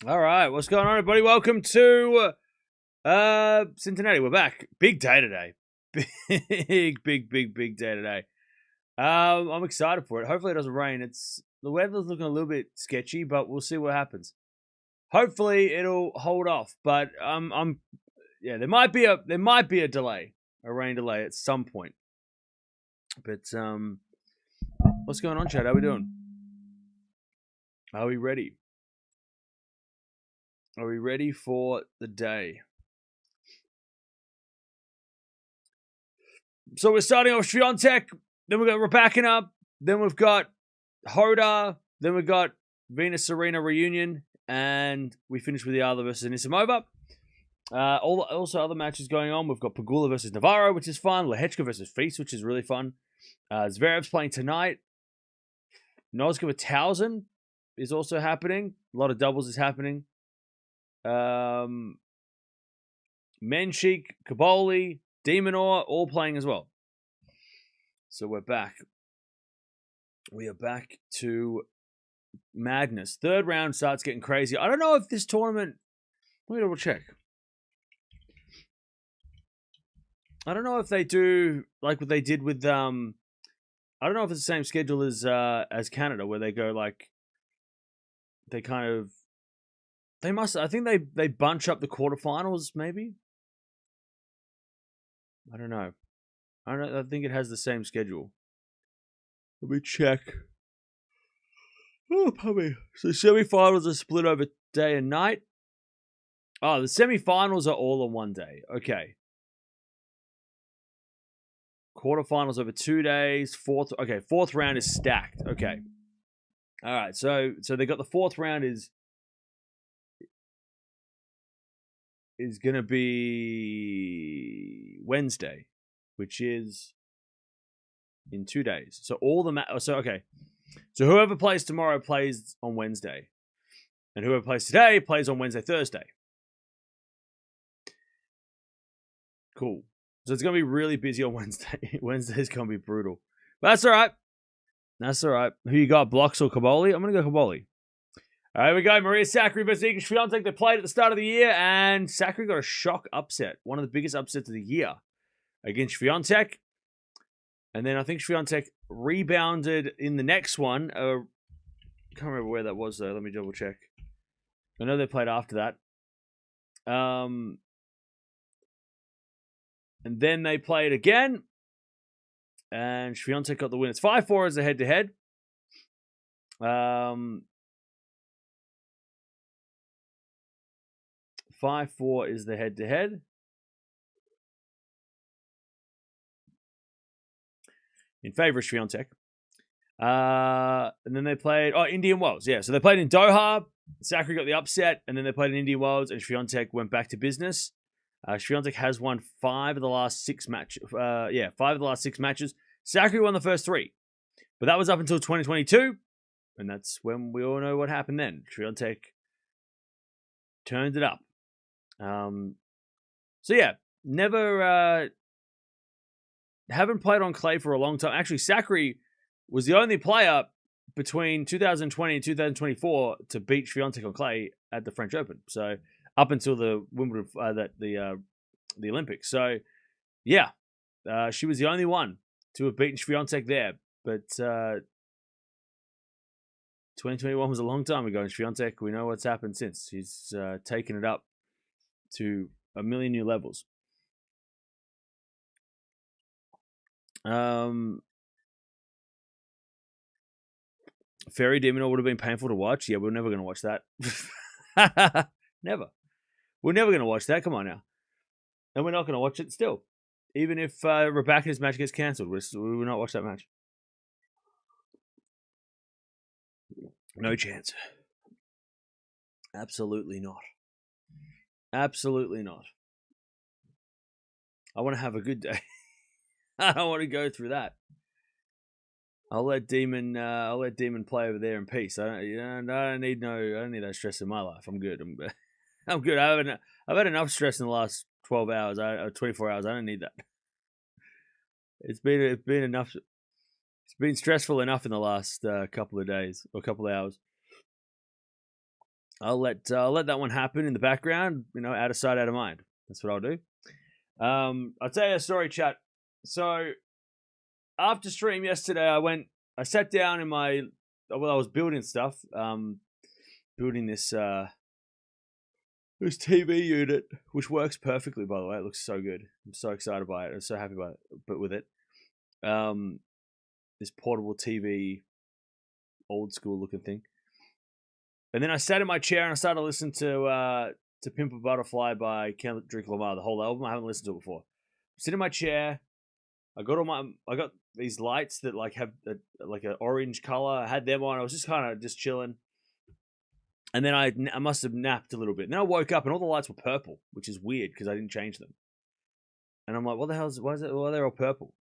All right, what's going on, everybody? Welcome to Cincinnati. We're back. Big day today. Big day today. I'm excited for it. Hopefully it doesn't rain. The weather's looking a little bit sketchy, but we'll see what happens. Hopefully it'll hold off, but there might be a delay, a rain delay at some point. But what's going on, Chad? How we doing? Are we ready? Are we ready for the day? So we're starting off Swiatek, then we've got Raducanu, then we've got Hoda, then we've got Venus Serena reunion, and we finish with the Eala versus Anisimova. Also other matches going on. We've got Pegula versus Navarro, which is fun. Lehechka versus Feast, which is really fun. Zverev's playing tonight. Noskova Towson is also happening. A lot of doubles is happening. Menchik, Kaboli, Demonor, all playing as well. So we're back. We are back to madness. Third round starts getting crazy. I don't know if this tournament... Let me double check. I don't know if they do like what they did with... I don't know if it's the same schedule as Canada, where they go like... They kind of... They must... I think they bunch up the quarterfinals, maybe? I don't know. I think it has the same schedule. Let me check. Oh, puppy. So semifinals are split over day and night. Oh, the semifinals are all on one day. Okay. Quarterfinals over 2 days. Fourth round is stacked. Okay. All right. So they got the fourth round is going to be Wednesday, which is in 2 days. So So whoever plays tomorrow plays on Wednesday, and whoever plays today plays on Wednesday, Thursday. Cool. So it's going to be really busy on Wednesday. Wednesday's going to be brutal. But that's all right. That's all right. Who you got, Blocks or Kaboli? I'm going to go Kaboli. All right, here we go. Maria Sakkari versus Iga Swiatek. They played at the start of the year, and Sakkari got a shock upset. One of the biggest upsets of the year against Swiatek. And then I think Swiatek rebounded in the next one. I can't remember where that was, though. Let me double check. I know they played after that. And then they played again. And Swiatek got the win. It's 5-4 as a head-to-head. 5-4 is the head-to-head. In favor of Swiatek. And then they played... Indian Wells. Yeah, so they played in Doha. Sakkari got the upset. And then they played in Indian Wells. And Swiatek went back to business. Swiatek has won 5 of the last 6 matches. 5 of the last 6 matches. Sakkari won the first 3. But that was up until 2022. And that's when we all know what happened then. Swiatek turned it up. Never haven't played on clay for a long time. Actually, Sakkari was the only player between 2020 and 2024 to beat Swiatek on clay at the French Open. So up until the Wimbledon, the Olympics. So yeah, she was the only one to have beaten Swiatek there. But 2021 was a long time ago, and Swiatek, we know what's happened since. She's taken it up to a million new levels. Fairy Demonor would have been painful to watch. Yeah, we're never going to watch that. Never. We're never going to watch that. Come on now. And we're not going to watch it still. Even if Raducanu's match gets cancelled, we will not watch that match. No chance. Absolutely not. Absolutely not. I want to have a good day. I don't want to go through that. I'll let Demon play over there in peace. I don't need that stress in my life. I'm good. I'm good. I've had enough stress in the last 12 hours. 24 hours. I don't need that. It's been enough. It's been stressful enough in the last couple of days or couple of hours. I'll let that one happen in the background. Out of sight, out of mind. That's what I'll do. I'll tell you a story, chat. So after stream yesterday, I sat down in I was building stuff. Building this TV unit, which works perfectly, by the way. It looks so good. I'm so excited by it. I'm so happy about it. But with it, this portable TV, old school looking thing. And then I sat in my chair and I started listening to "Pimp a Butterfly" by Kendrick Lamar, the whole album. I haven't listened to it before. I'm sitting in my chair. I got these lights that have like an orange color. I had them on. I was just kind of just chilling. And then I must have napped a little bit. And then I woke up and all the lights were purple, which is weird because I didn't change them. And I'm like, what the hell why is it? Why are they all purple?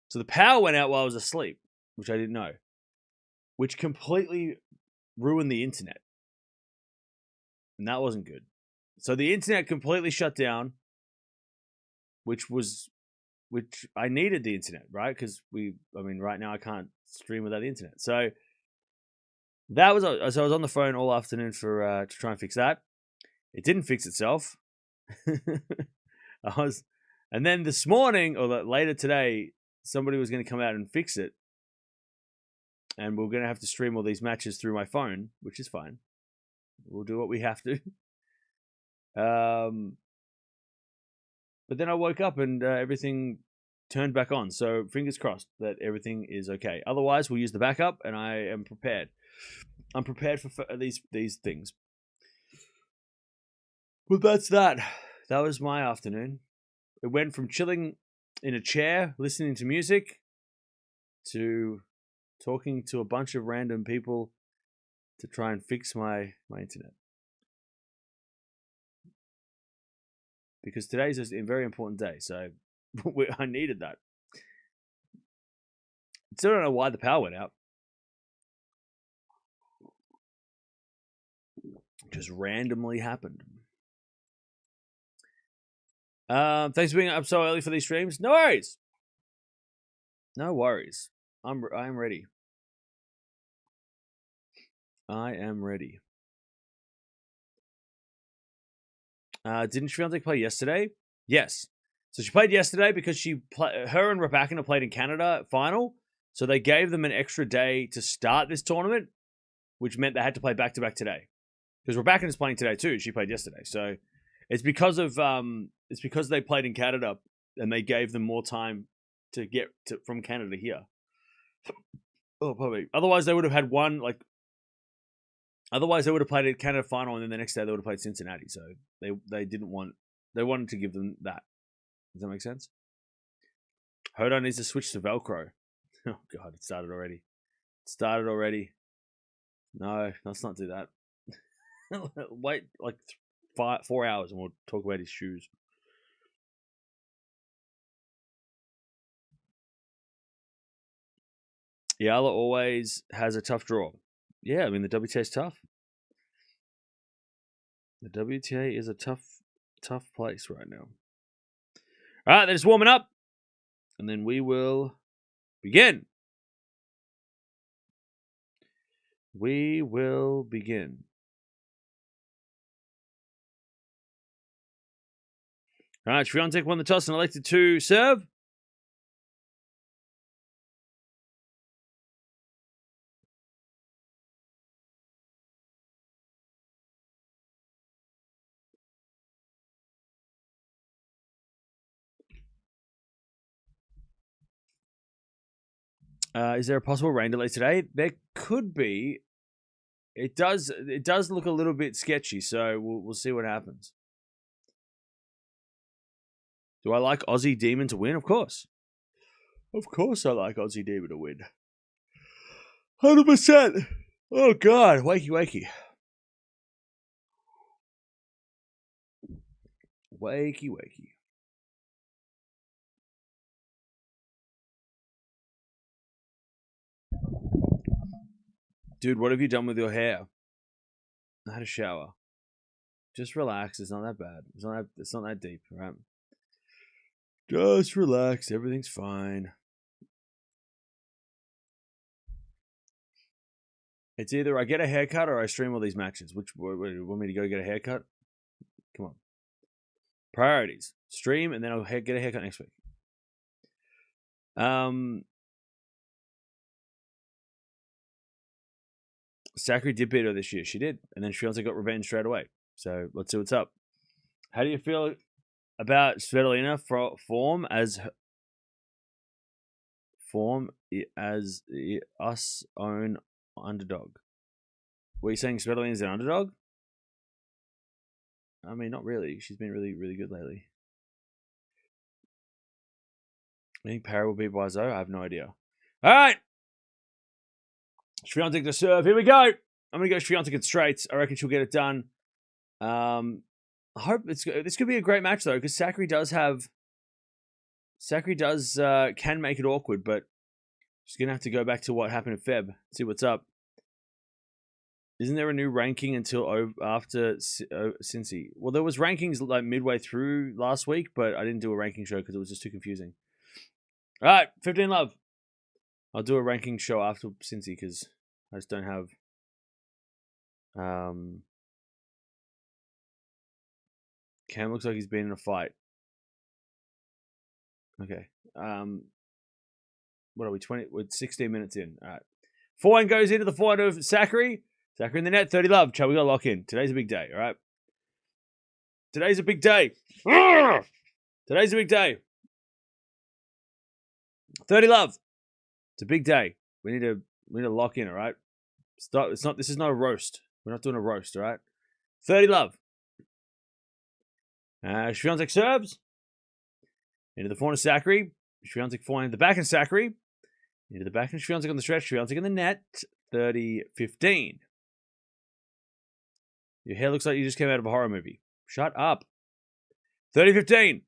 So the power went out while I was asleep, which I didn't know, which completely ruined the internet. And that wasn't good. So the internet completely shut down, which I needed the internet, right? Because right now I can't stream without the internet. So I was on the phone all afternoon to try and fix that. It didn't fix itself. And then this morning or later today, somebody was going to come out and fix it, and we're going to have to stream all these matches through my phone, which is fine. We'll do what we have to. But then I woke up and everything turned back on. So fingers crossed that everything is okay. Otherwise, we'll use the backup, and I am prepared. I'm prepared for these things. But that's that. That was my afternoon. It went from chilling in a chair, listening to music, to talking to a bunch of random people to try and fix my internet. Because today's a very important day, so I needed that. Still don't know why the power went out. Just randomly happened. Thanks for being up so early for these streams. No worries. No worries. I am ready. I am ready. Didn't Swiatek play yesterday? Yes. So she played yesterday because her and Raducanu played in Canada final. So they gave them an extra day to start this tournament, which meant they had to play back-to-back today. Because Raducanu is playing today too. She played yesterday. So it's because they played in Canada and they gave them more time to get from Canada here. Oh, probably. Otherwise, they would have had one Otherwise, they would have played a Canada final, and then the next day they would have played Cincinnati. So they wanted to give them that. Does that make sense? Hodo needs to switch to Velcro. Oh God, it started already. No, let's not do that. Wait 4 hours, and we'll talk about his shoes. Eala always has a tough draw. Yeah, the WTA is tough. The WTA is a tough place right now. All right, they're just warming up, and then we will begin. We will begin. All right, Swiatek won the toss and elected to serve. Is there a possible rain delay today? There could be. It does look a little bit sketchy, so we'll see what happens. Do I like Aussie Demon to win? Of course. Of course I like Aussie Demon to win. 100%. Oh, God. Wakey. Wakey. Dude, what have you done with your hair? I had a shower. Just relax. It's not that bad. It's not that deep, right? Just relax. Everything's fine. It's either I get a haircut or I stream all these matches. Which want me to go get a haircut? Come on. Priorities. Stream, and then I'll get a haircut next week. Sakkari did beat her this year. She did. And then Swiatek got revenge straight away. So let's see what's up. How do you feel about Svitolina form as us own underdog? Were you saying Svitolina's an underdog? I mean, not really. She's been really, really good lately. I think Parra will beat Boiseau. I have no idea. All right. Swiatek to serve. Here we go. I'm going to go Swiatek at straights. I reckon she'll get it done. I hope this could be a great match, though, because Sakkari can make it awkward, but she's going to have to go back to what happened in Feb. See what's up. Isn't there a new ranking until after Cincy? Well, there was rankings like midway through last week, but I didn't do a ranking show because it was just too confusing. All right, 15 love. I'll do a ranking show after Cincy because I just don't have. Cam looks like he's been in a fight. Okay. What are we? 20? We're 16 minutes in. All right. Forehand goes into the forehand of Sakkari. Sakkari in the net. 30 love. Chad, we got to lock in. Today's a big day. All right. Today's a big day. Today's a big day. 30 love. It's a big day. We need to lock in. All right. This is not a roast. We're not doing a roast. All right. 30 love. Swiatek serves. Into the forehand of Sakkari. Swiatek forehand the back and Sakkari. Into the back and Swiatek on the stretch. Swiatek in the net. 30-15. Your hair looks like you just came out of a horror movie. Shut up. 30-15.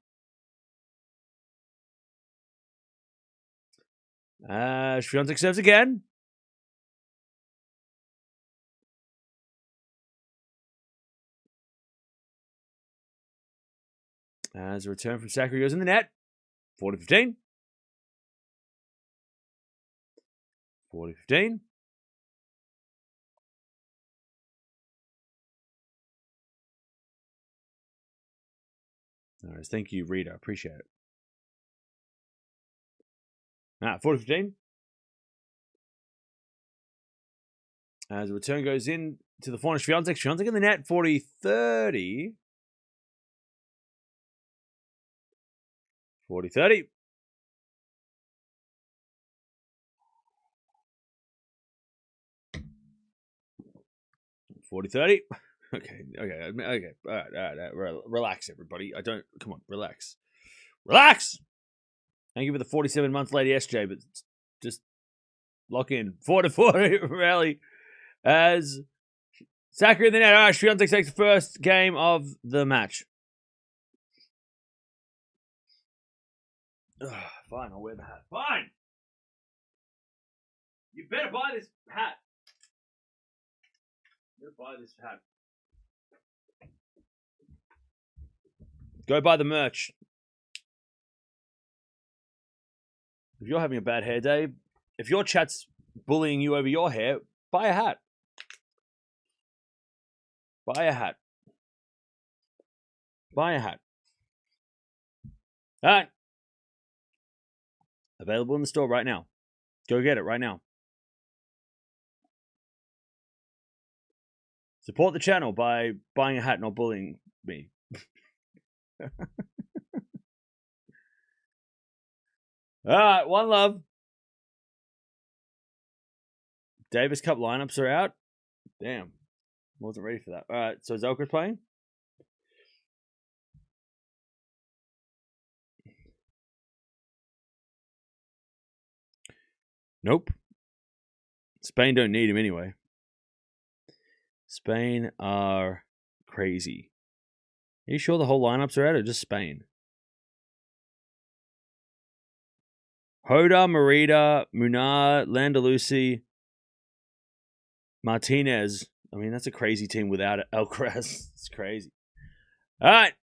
Swiatek serves again. As a return from Sakkari goes in the net. 40-15. 40-15. All right, thank you, Rita. Appreciate it. 40-15. As the return goes in to the forehand, Swiatek. Swiatek in the net. 40-30. 40-30. Okay. All right. Relax, everybody. Come on, relax. Relax! Thank you for the 47-month lady SJ, but just lock in. 4-40 rally as Sakkari in the net. All right, Swiatek takes the first game of the match. Fine, I'll wear the hat. Fine! You better buy this hat. Go buy the merch. If you're having a bad hair day, if your chat's bullying you over your hair, buy a hat. Buy a hat. Buy a hat. All right. Available in the store right now. Go get it right now. Support the channel by buying a hat, not bullying me. All right, one love. Davis Cup lineups are out. Damn. Wasn't ready for that. All right, so Zelka's playing? Nope. Spain don't need him anyway. Spain are crazy. Are you sure the whole lineups are out or just Spain? Hoda, Merida, Munar, Landalusi, Martinez. I mean, that's a crazy team without Alcaraz. It's crazy. All right.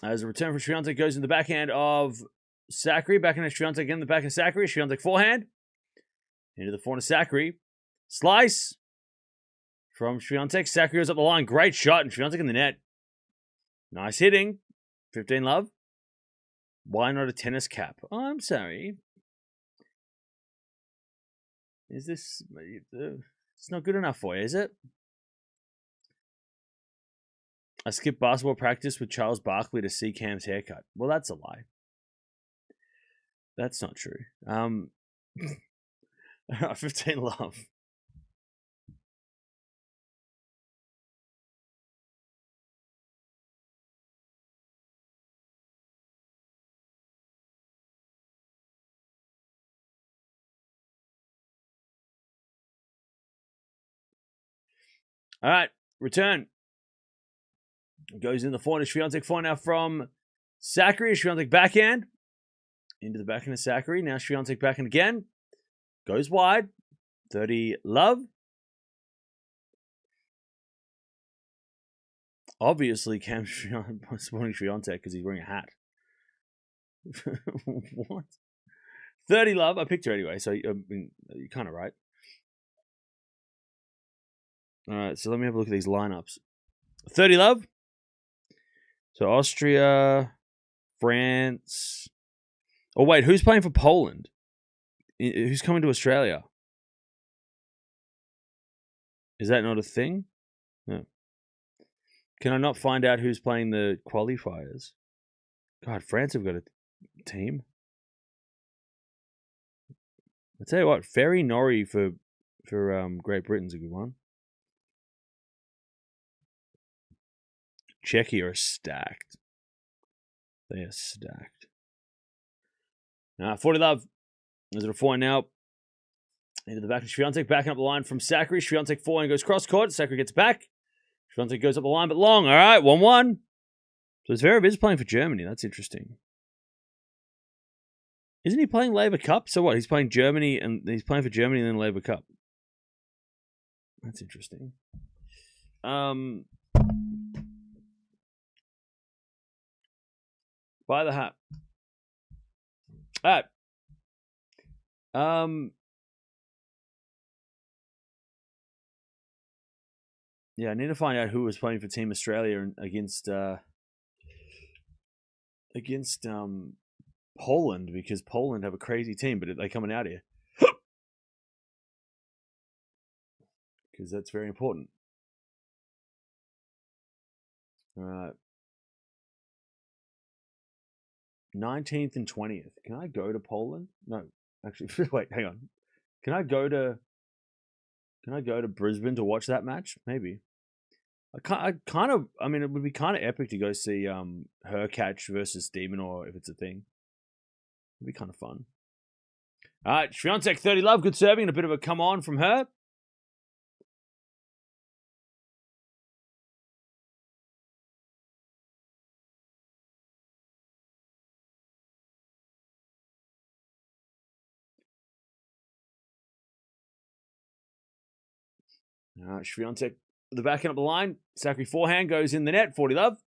As a return from Swiatek goes in the backhand of Sakkari. Backhand of Swiatek again, the back of Sakkari. Swiatek forehand. Into the forehand of Sakkari. Slice from Swiatek. Sakkari goes up the line. Great shot. And Swiatek in the net. Nice hitting. 15 love. Why not a tennis cap? Oh, I'm sorry. Is this... It's not good enough for you, is it? I skipped basketball practice with Charles Barkley to see Cam's haircut. Well, that's a lie. That's not true. 15 love. All right, return. Goes in the forehand. Swiatek forehand now from Sakkari. Swiatek backhand. Into the backhand of Sakkari. Now Swiatek backhand again. Goes wide. 30 love. Obviously, Cam's supporting Swiatek because he's wearing a hat. What? 30 love. I picked her anyway, so you're kind of right. All right, so let me have a look at these lineups. 30 love. So Austria, France. Oh, wait, who's playing for Poland? Who's coming to Australia? Is that not a thing? No. Can I not find out who's playing the qualifiers? God, France have got a team. I tell you what, Ferry Norrie for Great Britain's a good one. Czechia are stacked. They are stacked. 40 love. Is it a forehand now? Into the back of Swiatek. Backing up the line from Sakkari. Swiatek forehand goes cross court. Sakkari gets back. Swiatek goes up the line, but long. All right, 1-1. So Zverev is playing for Germany. That's interesting. Isn't he playing Labour Cup? So what? He's playing Germany, and he's playing for Germany and then Labour Cup. That's interesting. Buy the hat. All right. Yeah, I need to find out who was playing for Team Australia against Poland, because Poland have a crazy team, but they're coming out here. Because that's very important. All right. 19th and 20th. Can I go to Poland? No, actually, wait, hang on. Can I go to Brisbane to watch that match? Maybe. I mean, it would be kind of epic to go see Hurkacz versus Demonor if it's a thing. It'd be kind of fun. All right, Swiatek 30 love, good serving, and a bit of a come on from her. All right, Swiatek, the back end of the line. Sakkari forehand goes in the net. 40 love.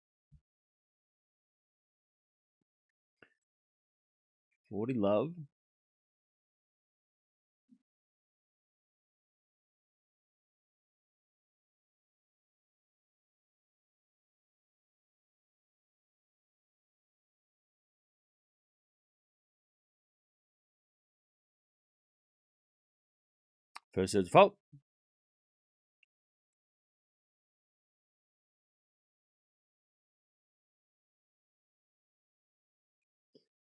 40 love. First serve's fault.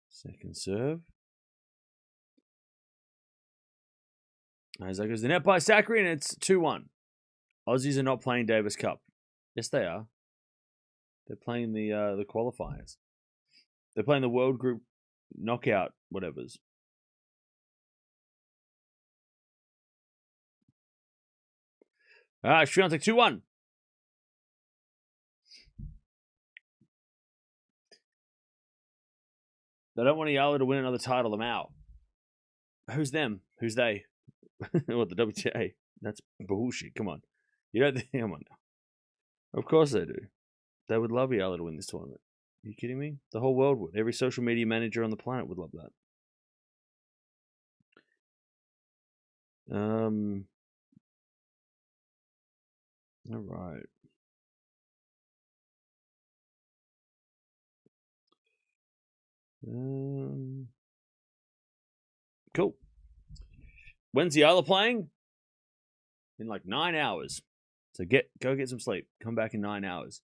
Second serve. As that goes the net by Sakkari, and it's 2-1. Aussies are not playing Davis Cup. Yes, they are. They're playing the qualifiers. They're playing the World Group knockout whatevers. All right, Swiatek 2-1. They don't want Eala to win another title. I'm out. Who's them? Who's they? What, the WTA? That's bullshit. Come on. You don't think... Come on now. Of course they do. They would love Eala to win this tournament. Are you kidding me? The whole world would. Every social media manager on the planet would love that. All right. Cool. When's the Eala playing? In like 9 hours. So go get some sleep. Come back in 9 hours.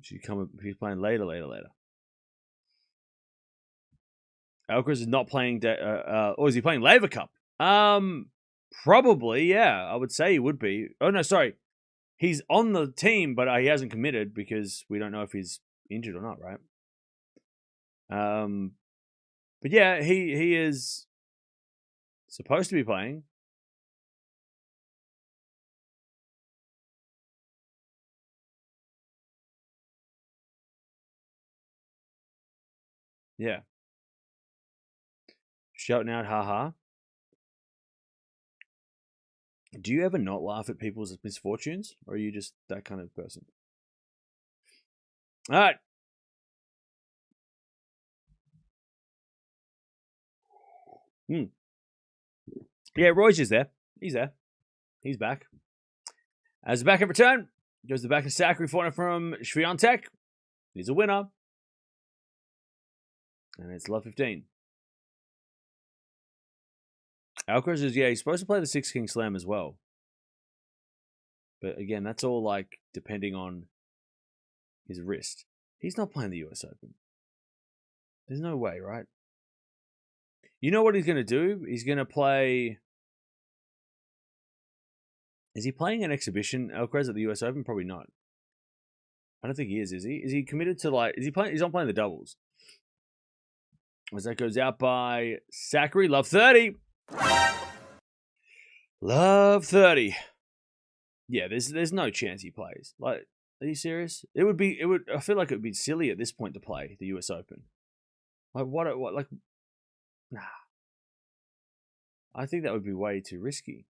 She's playing later. Alcaraz is not playing. Or is he playing Laver Cup? Probably, yeah. I would say he would be. Oh no, sorry. He's on the team, but he hasn't committed because we don't know if he's injured or not, right? But yeah, he is supposed to be playing. Yeah. Shouting out, haha. Do you ever not laugh at people's misfortunes? Or are you just that kind of person? All right. Yeah, Roy's just there. He's there. He's back. As the backup return, goes the back of Sakkari corner from Swiatek. He's a winner. And it's love 15. Alcaraz is, he's supposed to play the Six King Slam as well. But again, that's all like depending on his wrist. He's not playing the US Open. There's no way, right? You know what he's going to do? He's going to play... Is he playing an exhibition Alcaraz at the US Open? Probably not. I don't think he is he? Is he committed to like... Is he playing? He's not playing the doubles. As that goes out by Sakkari. Love 30. Love 30. Yeah, there's no chance he plays. Like, are you serious? I feel like it would be silly at this point to play the US Open. Like what nah. I think that would be way too risky.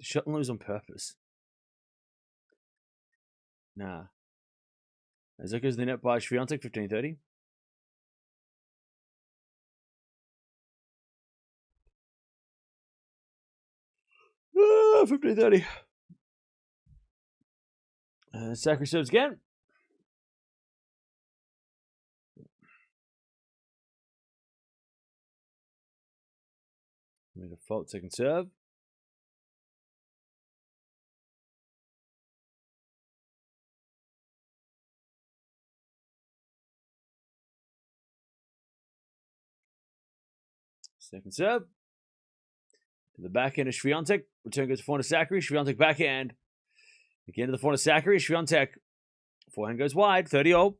Shot and lose on purpose. Nah. As that goes the net by Swiatek, 15-30. Ah, 15-30. Sakkari serves again. Made a fault second serve. Second serve. To the backhand of Swiatek. Return goes to forehand of Sakkari. Swiatek backhand. Again to the forehand of Sakkari. Swiatek. Forehand goes wide. 30-all.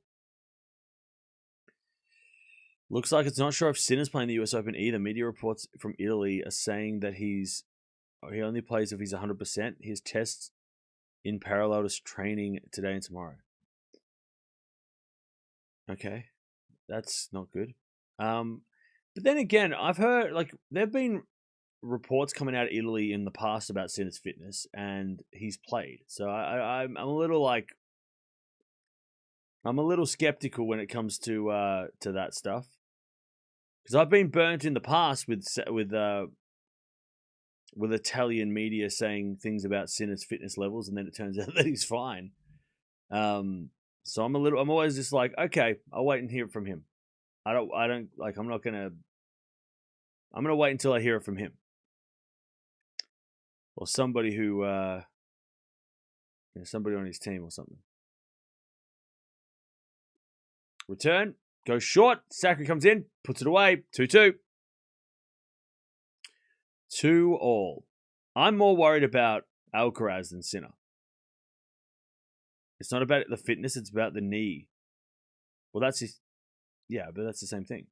Looks like it's not sure if Sinner's playing the US Open either. Media reports from Italy are saying that he only plays if he's 100%. His tests in parallel to training today and tomorrow. Okay. That's not good. But then again, I've heard, like, there have been reports coming out of Italy in the past about Sinner's fitness, and he's played. So I'm a little, like, I'm a little skeptical when it comes to that stuff. Because I've been burnt in the past with Italian media saying things about Sinner's fitness levels, and then it turns out that he's fine. So I'm always just like, okay, I'll wait and hear it from him. I'm gonna wait until I hear it from him. Or somebody who, somebody on his team or something. Return, goes short, Sakkari comes in, puts it away, 2-2. 2-all. I'm more worried about Alcaraz than Sinner. It's not about the fitness, it's about the knee. Well, that's his... Yeah, but that's the same thing.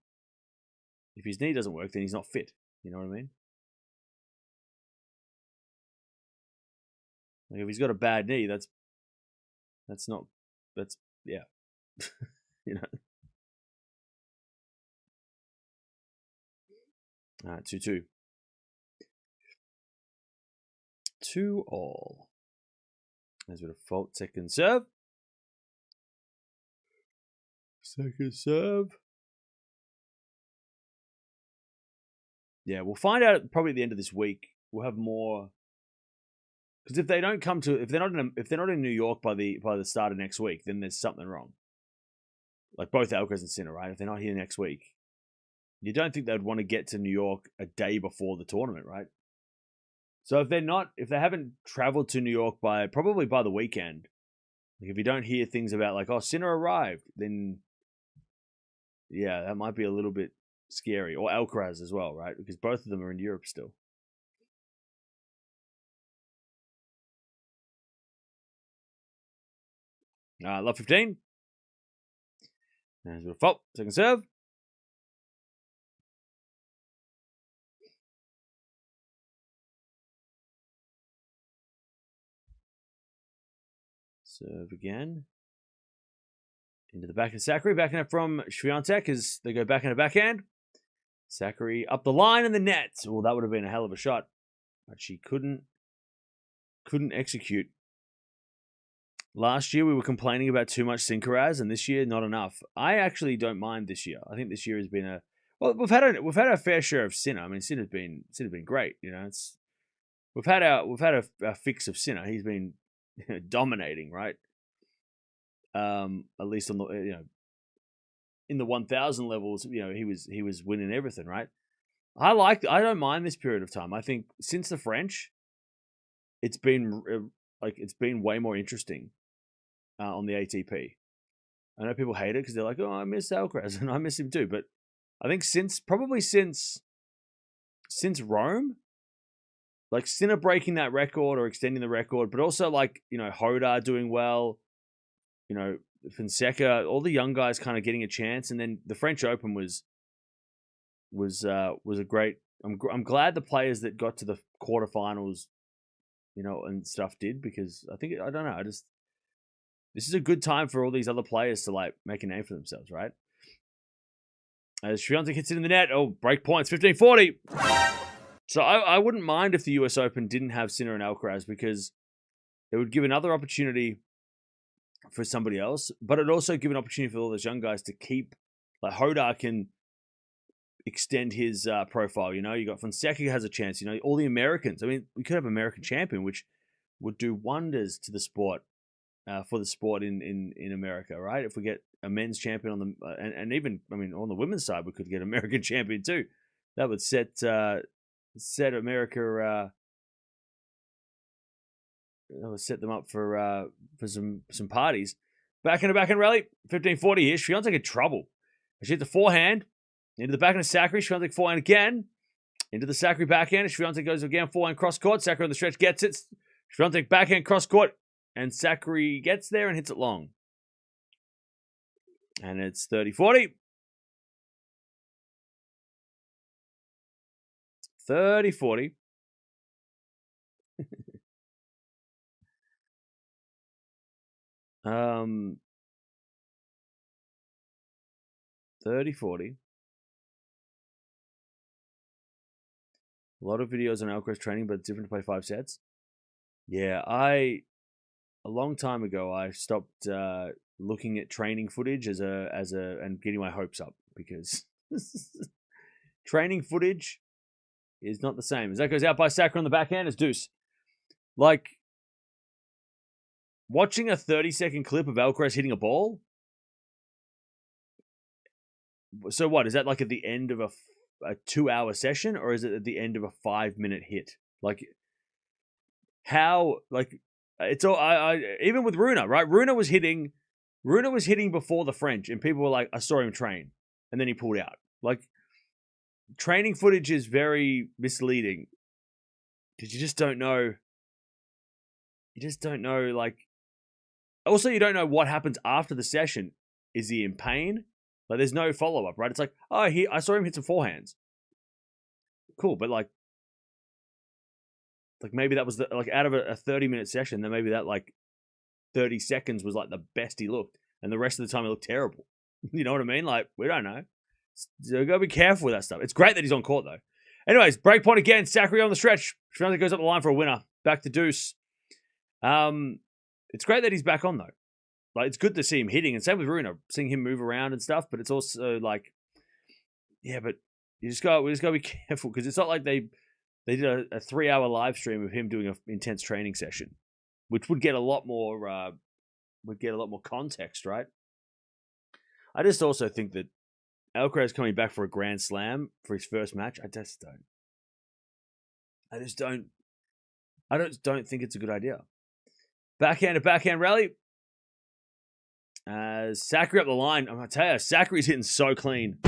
If his knee doesn't work, then he's not fit. You know what I mean? Like if he's got a bad knee, that's yeah. You know. All right, 2-2. 2-all. There's a bit of fault. Second serve. Second serve. Yeah, we'll find out probably at the end of this week. We'll have more. Because if they don't come to, if they're not in New York by the start of next week, then there's something wrong. Like both Alcaraz and Sinner, right? If they're not here next week, you don't think they'd want to get to New York a day before the tournament, right? So if they haven't traveled to New York probably by the weekend, like if you don't hear things about like, oh, Sinner arrived, then yeah, that might be a little bit scary. Or Alcaraz as well, right? Because both of them are in Europe still. Love 15. There's a fault. Second serve. Serve again. Into the back of Sakkari. Backing it from Swiatek as they go back in a backhand. Sakkari up the line in the net. Well, that would have been a hell of a shot. But she couldn't execute. Last year, we were complaining about too much Sinkeraz, and this year, not enough. I actually don't mind this year. I think this year has been we've had our fair share of Sinner. I mean, Sinner's been great. You know, we've had a fix of Sinner. He's been dominating, right? At least on the in the 1,000 levels, he was winning everything, right? I don't mind this period of time. I think since the French, it's been way more interesting on the ATP. I know people hate it because they're like, oh, I miss Alcaraz and I miss him too. But I think since Rome, like Sinner breaking that record or extending the record, but also like, Hoda doing well, Fonseca, all the young guys kind of getting a chance. And then the French Open was a great. I'm glad the players that got to the quarterfinals, and stuff did, because I don't know. This is a good time for all these other players to like make a name for themselves, right? As Swiatek hits it in the net, break points, 15-40. So I wouldn't mind if the US Open didn't have Sinner and Alcaraz, because it would give another opportunity for somebody else, but it also give an opportunity for all those young guys to keep, like Hoda can extend his profile. You got Fonseca has a chance. All the Americans. I mean, we could have an American champion, which would do wonders to the sport, for the sport in America, right? If we get a men's champion on the and even, I mean, on the women's side, we could get an American champion too. That would set America. That would set them up for some parties. Back in rally, 15-40 here. Swiatek in trouble. She hit the forehand into the backhand of Sakkari. Swiatek forehand again into the Sakkari backhand. Swiatek goes again forehand cross court. Sakkari on the stretch gets it. Swiatek backhand cross court, and Sakkari gets there and hits it long. And it's 30-40. 30-40. Um, 30-40. A lot of videos on Alcaraz training, but it's different to play 5 sets. Yeah, a long time ago, I stopped looking at training footage and getting my hopes up, because training footage is not the same. As that goes out by Sakkari on the backhand, it's deuce. Like, watching a 30-second clip of Alcaraz hitting a ball. So what? Is that like at the end of a 2-hour session, or is it at the end of a 5-minute hit? Like, how? Like, it's all. I even with Rune, right? Rune was hitting before the French, and people were like, I saw him train, and then he pulled out. Like, training footage is very misleading, because you just don't know. You just don't know, like. Also, you don't know what happens after the session. Is he in pain? Like, there's no follow-up, right? It's like, I saw him hit some forehands. Cool, but like maybe that was out of a 30-minute session, then maybe that like 30 seconds was like the best he looked, and the rest of the time he looked terrible. You know what I mean? Like, we don't know. So you gotta be careful with that stuff. It's great that he's on court though. Anyways, break point again. Sakkari on the stretch. Swiatek goes up the line for a winner. Back to deuce. It's great that he's back on though. Like, it's good to see him hitting, and same with Rune, seeing him move around and stuff. But it's also like, yeah, but we just got to be careful because it's not like they did a 3-hour live stream of him doing an intense training session, which would get a lot more context, right? I just also think that Alcaraz coming back for a Grand Slam for his first match, I just don't think it's a good idea. Backhand to backhand rally. Sakkari up the line. I'm going to tell you, Sakkari's hitting so clean.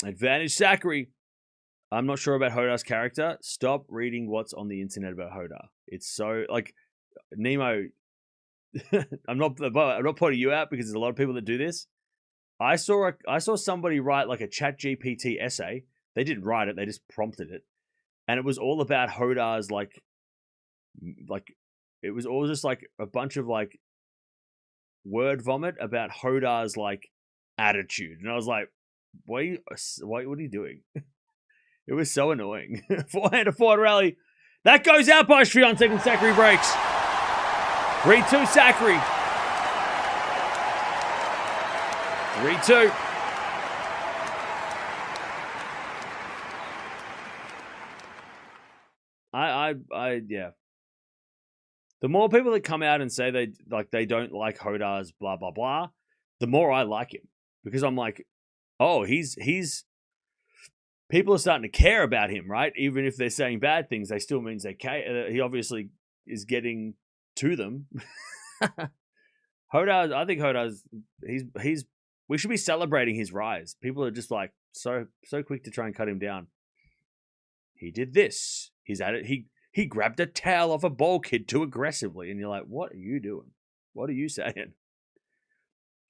Advantage Sakkari. I'm not sure about Hodar's character. Stop reading what's on the internet about Hodar. It's so, like, Nemo, I'm not putting you out because there's a lot of people that do this. I saw somebody write like a ChatGPT essay. They didn't write it, they just prompted it. And it was all about Hodar's like it was all just like a bunch of like word vomit about Hodar's like attitude. And I was like, what are you doing? It was so annoying. Forehand to forward rally. That goes out by Swiatek and Sakkari breaks. 3-2 Sakkari. 3-2. Yeah. The more people that come out and say they don't like Hodar's blah blah blah, the more I like him because I'm like, oh, he's people are starting to care about him, right? Even if they're saying bad things, they still means they care. He obviously is getting to them. I think Hodar's he's we should be celebrating his rise. People are just like so quick to try and cut him down. He did this. He's at it. He grabbed a towel off a ball kid too aggressively, and you're like, what are you doing? What are you saying?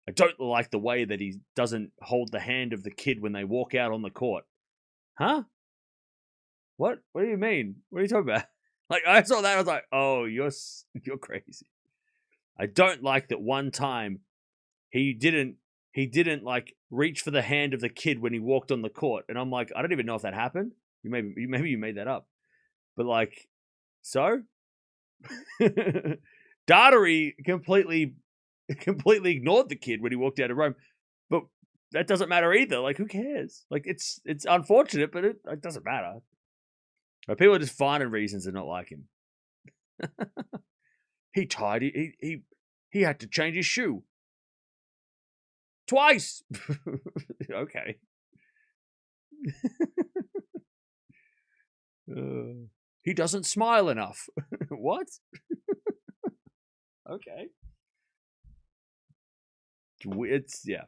I don't like the way that he doesn't hold the hand of the kid when they walk out on the court. Huh? What? What do you mean? What are you talking about? Like, I saw that, I was like, oh, you're crazy. I don't like that one time he didn't like reach for the hand of the kid when he walked on the court, and I'm like, I don't even know if that happened. Maybe you made that up, but like, so Daughtery completely ignored the kid when he walked out of Rome, but that doesn't matter either. Like, who cares? Like, it's unfortunate, but it doesn't matter. But people are just finding reasons to not like him. He had to change his shoe twice. Okay. He doesn't smile enough. What? Okay. It's, yeah.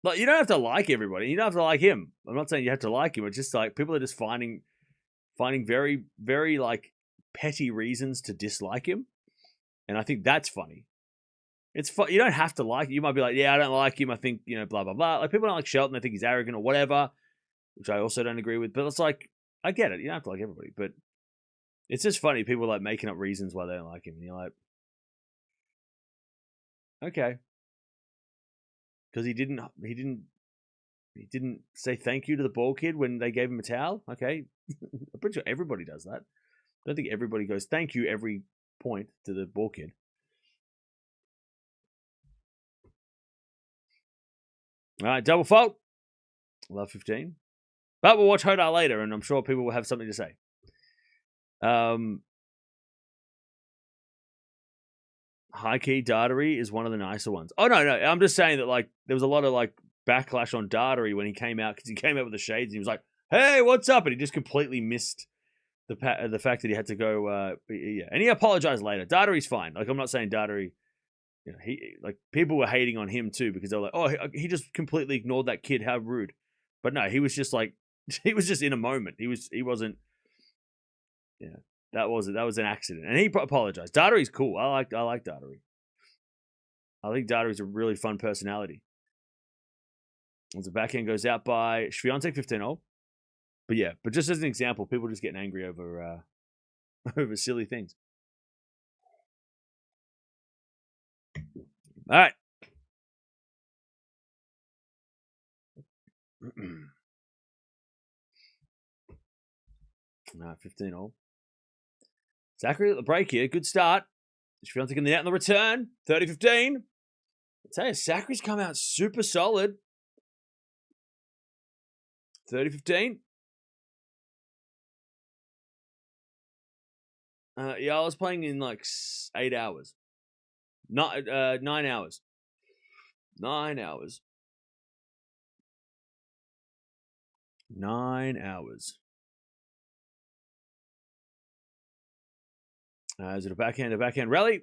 Like, you don't have to like everybody. You don't have to like him. I'm not saying you have to like him. It's just like people are just finding very, very like petty reasons to dislike him. And I think that's funny. It's fun. You don't have to like him. You might be like, yeah, I don't like him. I think, blah, blah, blah. Like, people don't like Shelton. They think he's arrogant or whatever, which I also don't agree with. But it's like, I get it. You don't have to like everybody. But it's just funny. People like making up reasons why they don't like him. And you're like, okay. Because he didn't say thank you to the ball kid when they gave him a towel. Okay. I'm pretty sure everybody does that. I don't think everybody goes thank you every point to the ball kid. All right, double fault. Love 15. But we'll watch Hodar later, and I'm sure people will have something to say. High key Daughtery is one of the nicer ones. Oh, no. I'm just saying that, like, there was a lot of, like, backlash on Daughtery when he came out, because he came out with the shades, and he was like, hey, what's up? And he just completely missed the fact that he had to go, yeah. And he apologized later. Daughtery's fine. Like, I'm not saying Daughtery, people were hating on him, too, because they were like, oh, he just completely ignored that kid. How rude. But no, he was just, like, he was just in a moment. He wasn't, yeah. That was an accident, and he apologized. Daughtery's cool. I like Daughtery. I think Daughtery's a really fun personality. As the backhand goes out by Swiatek 15-0. But yeah, just as an example, people just getting angry over over silly things. All right. All right, 15-0. Sakkari at the break here. Good start. Swiatek in the net on the return. 30-15. I tell you, Sakkari's come out super solid. 30-15. Yeah, I was playing in like 8 hours. Not 9 hours. 9 hours. 9 hours. Is it a backhand rally?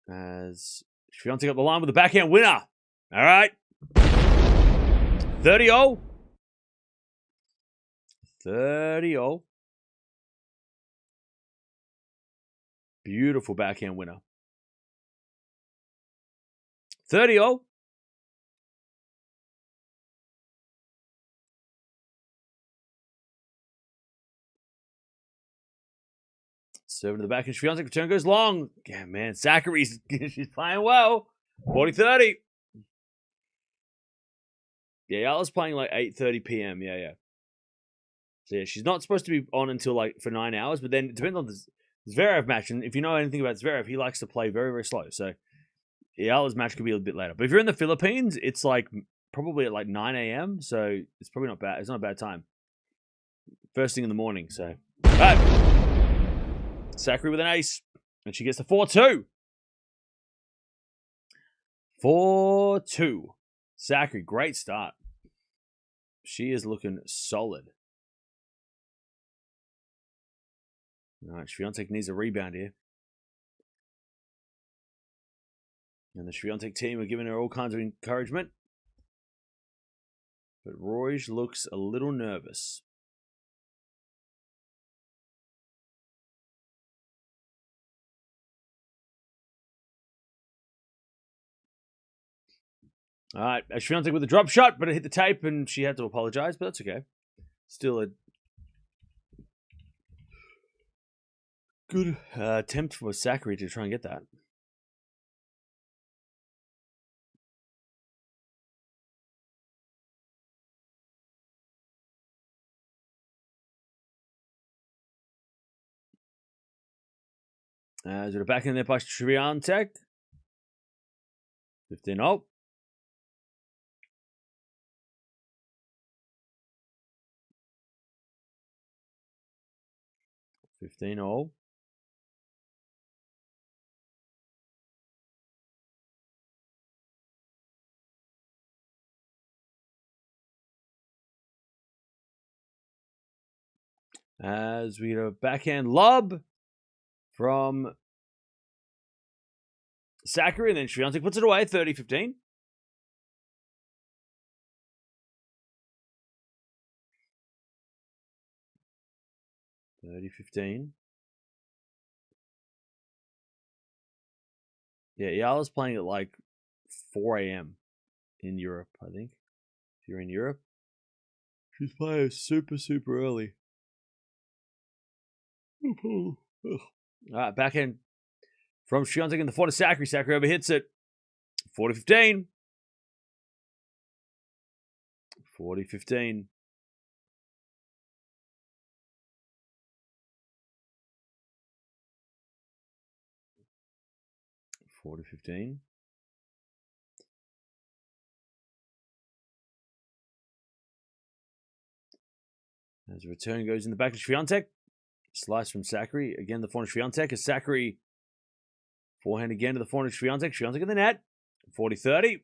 As Swiatek up the line with a backhand winner. All right. 30-0. 30-0. Beautiful backhand winner. 30-0. Serve to the backhand. Swiatek return goes long. Yeah, man. Sakkari's she's playing well. 40-30. Yeah, Eala's playing like 8:30 p.m. Yeah. So yeah, she's not supposed to be on until like for 9 hours, but then it depends on the Zverev match. And if you know anything about Zverev, he likes to play very, very slow. So Eala's match could be a bit later. But if you're in the Philippines, it's like probably at like 9 a.m. So it's probably not bad. It's not a bad time. First thing in the morning. So, all right. Sakkari with an ace. And she gets the 4-2. 4-2. Sakkari, great start. She is looking solid. All right, Swiatek needs a rebound here. And the Swiatek team are giving her all kinds of encouragement. But Roy looks a little nervous. All right, Swiatek with a drop shot, but it hit the tape and she had to apologize, but that's okay. Still a good attempt for Sakkari to try and get that. Is it a back in there by Swiatek? 15-0. As we have a backhand lob from Sakkari, and then Swiatek puts it away, 30-15. Yeah, Eala's playing at like 4 a.m. in Europe, I think. If you're in Europe. She's playing super, super early. All right, backhand from Swiatek in the 4 to Sakkari. Sakkari overhits it. 40-15. 40-15. As a return goes in the back of Swiatek. Slice from Sakkari. Again, the forehand Swiatek. As Sakkari forehand again to the forehand Swiatek. Swiatek in the net. 40-30.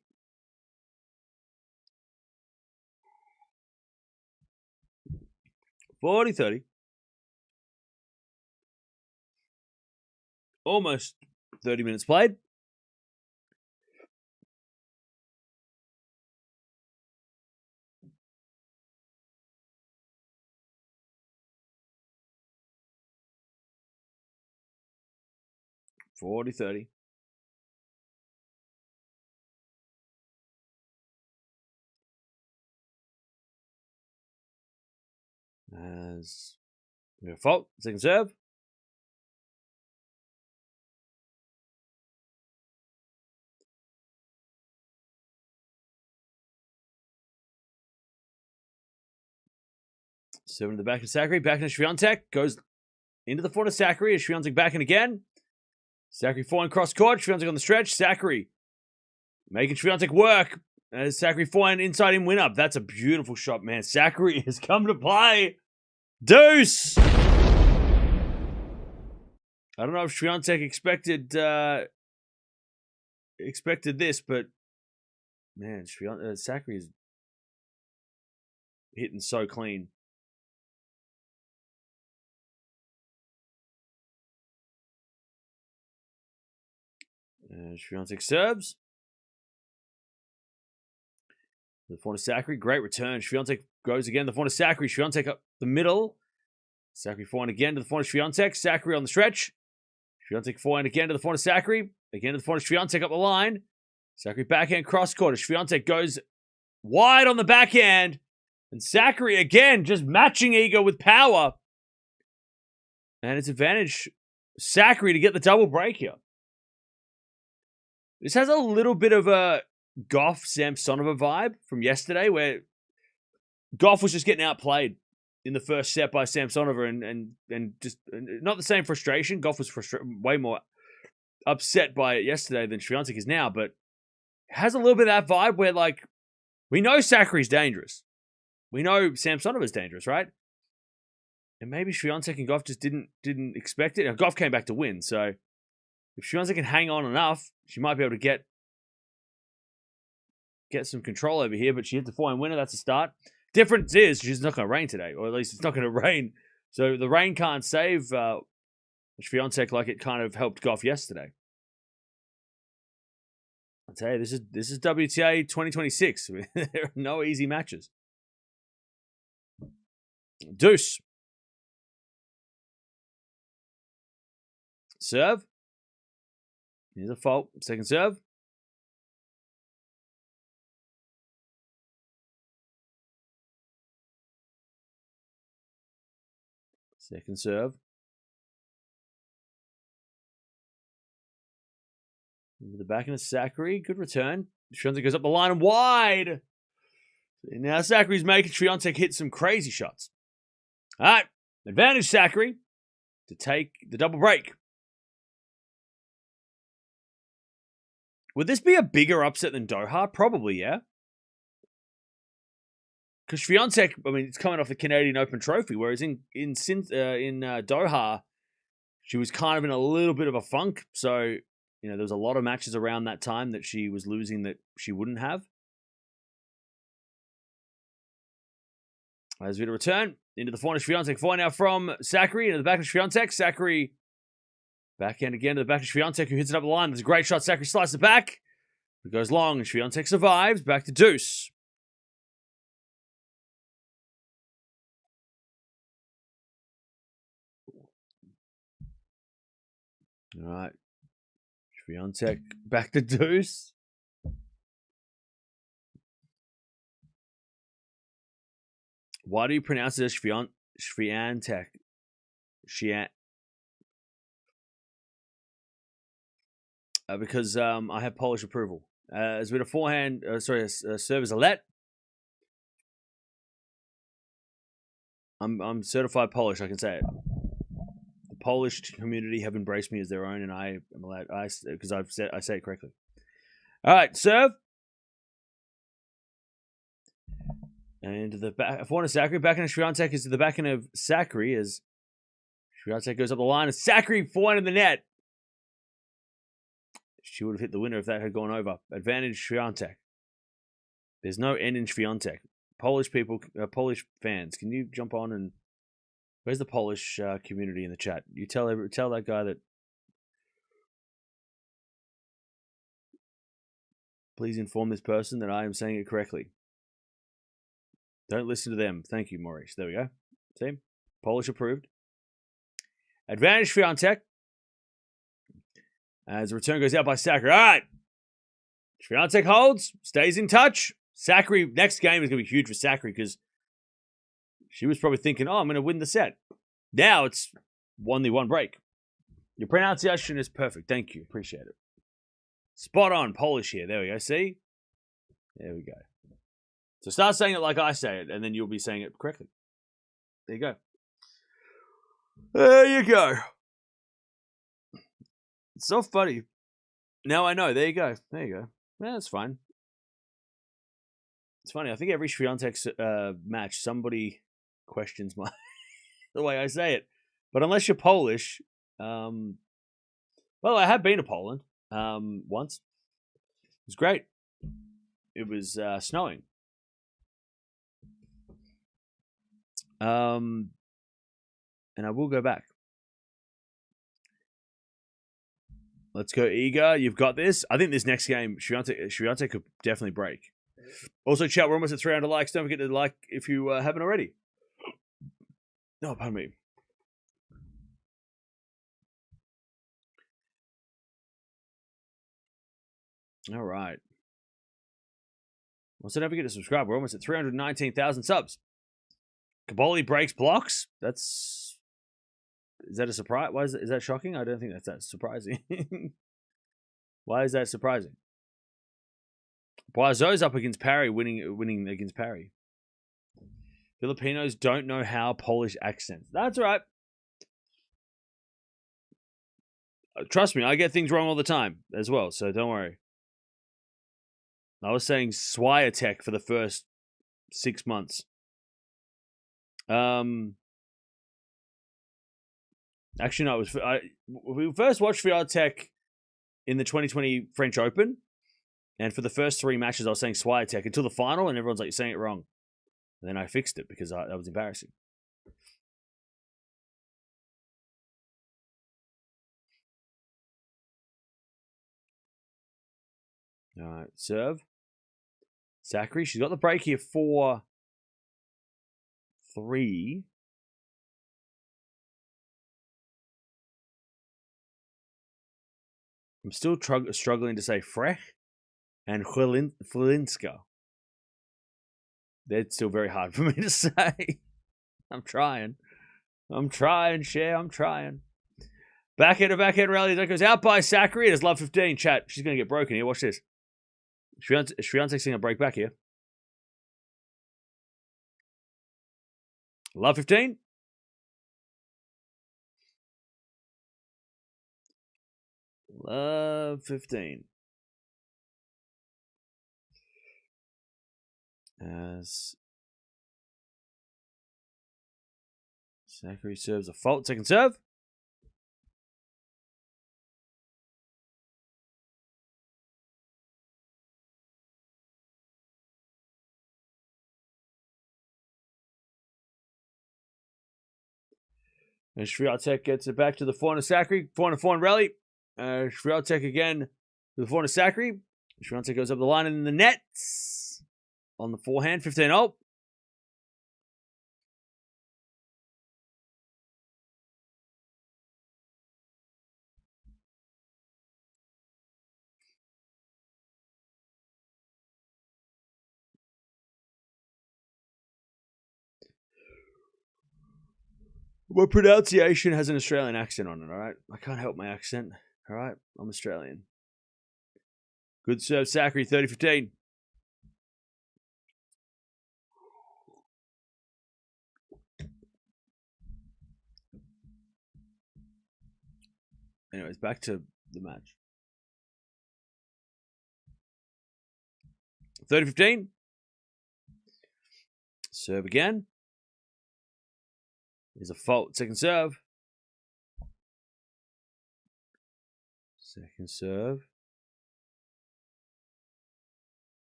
Almost 30 minutes played. As we have fault, second serve. Seven to the back of Sakkari, back to Swiatek, goes into the front of Sakkari, as Swiatek back in again. Sakkari forehand cross court, Swiatek on the stretch, Sakkari Making Swiatek work. As Sakkari forehand inside in win up. That's a beautiful shot, man. Sakkari has come to play. Deuce! I don't know if Swiatek expected this, but man, Sakkari is hitting so clean. Swiatek serves. The forehand to Sakkari, great return. Swiatek goes again. The forehand to Sakkari. Swiatek up the middle. Sakkari forehand again to the forehand to Swiatek. Sakkari on the stretch. Swiatek forehand again to the forehand to Sakkari. Again to the forehand to Swiatek up the line. Sakkari backhand cross court. Swiatek goes wide on the backhand. And Sakkari again just matching Iga with power. And it's advantage Sakkari to get the double break here. This has a little bit of a Gauff Samsonova vibe from yesterday, where Gauff was just getting outplayed in the first set by Samsonova, and just not the same frustration. Gauff was way more upset by it yesterday than Swiatek is now, but it has a little bit of that vibe where, like, we know Sakkari's dangerous. We know Samsonova's dangerous, right? And maybe Swiatek and Gauff just didn't expect it. Now, Gauff came back to win, so if Swiatek can hang on enough, she might be able to get some control over here, but she hit the forehand winner. That's a start. Difference is she's not going to rain today, or at least it's not going to rain. So the rain can't save Swiatek like it kind of helped Gauff yesterday. I'll tell you, this is WTA 2026. There are no easy matches. Deuce. Serve. Here's a fault. Second serve. Second serve. Into the back end of Sakkari. Good return. Swiatek goes up the line and wide. Now Sakkari's making Swiatek hit some crazy shots. All right. Advantage Sakkari to take the double break. Would this be a bigger upset than Doha? Probably, yeah. Because Swiatek, I mean, it's coming off the Canadian Open trophy, whereas in Doha, she was kind of in a little bit of a funk. So, you know, there was a lot of matches around that time that she was losing that she wouldn't have. There's a bit of return into the forehand of Swiatek. Forehand now from Sakkari into the back of Swiatek. Sakkari backhand again to the back of Swiatek, who hits it up the line. There's a great shot. Sakkari slices it back. It goes long, and Swiatek survives. Back to deuce. All right. Swiatek back to deuce. Why do you pronounce it as Swiatek? Because I have Polish approval. As with a forehand, a serve is a let. I'm certified Polish. I can say it. The Polish community have embraced me as their own, and I am allowed. Because I say it correctly. All right, serve. And the back, forehand of Sakkari, backhand of Swiatek is to the backhand of Sakkari as Swiatek goes up the line, and Sakkari forehand in the net. She would have hit the winner if that had gone over. Advantage Swiatek. There's no N in Swiatek. Polish people, Polish fans, can you jump on and where's the Polish community in the chat? You tell that guy that. Please inform this person that I am saying it correctly. Don't listen to them. Thank you, Maurice. There we go. See? Polish approved. Advantage Swiatek. As the return goes out by Sakkari. All right. Swiatek holds. Stays in touch. Sakkari, next game is going to be huge for Sakkari because she was probably thinking, oh, I'm going to win the set. Now it's only one break. Your pronunciation is perfect. Thank you. Appreciate it. Spot on. Polish here. There we go. See? There we go. So start saying it like I say it, and then you'll be saying it correctly. There you go. There you go. It's so funny. Now I know. There you go. There you go. Yeah, that's fine. It's funny. I think every Swiatek match, somebody questions my the way I say it. But unless you're Polish, well, I have been to Poland once. It was great. It was snowing. And I will go back. Let's go, Iga. You've got this. I think this next game, Swiatek could definitely break. Also, chat, we're almost at 300 likes. Don't forget to like if you haven't already. No, pardon me. All right. Also, don't forget to subscribe. We're almost at 319,000 subs. Kaboli breaks blocks. Is that a surprise? Why is that shocking? I don't think that's that surprising. Why is that surprising? Boiseau's up against Parry, winning against Parry. Filipinos don't know how Polish accents. That's right. Trust me, I get things wrong all the time as well, so don't worry. I was saying Swiatek for the first 6 months. Actually, no, we first watched Swiatek in the 2020 French Open, and for the first 3 matches, I was saying Swiatek until the final, and everyone's like, "You're saying it wrong." And then I fixed it because that was embarrassing. All right, serve. Sakkari, she's got the break here 4-3. I'm still struggling to say Frech and Chwelinska. They're still very hard for me to say. I'm trying, Cher. I'm trying. Backhand rally that goes out by Sakkari. It is love 15. Chat, she's going to get broken here. Watch this. Swiatek's going to break back here. Love 15. Love 15. As Sakkari serves a fault. Second serve. And Swiatek gets it back to the forehand of Sakkari. Forehand rally. Swiatek again to the forehand of Sakkari. Swiatek goes up the line and in the nets on the forehand. 15-0. My pronunciation has an Australian accent on it, all right? I can't help my accent, all right? I'm Australian. Good serve, Sakkari, 30-15. Anyways, back to the match. 30-15. Serve again. There's a fault. Second serve. Second serve.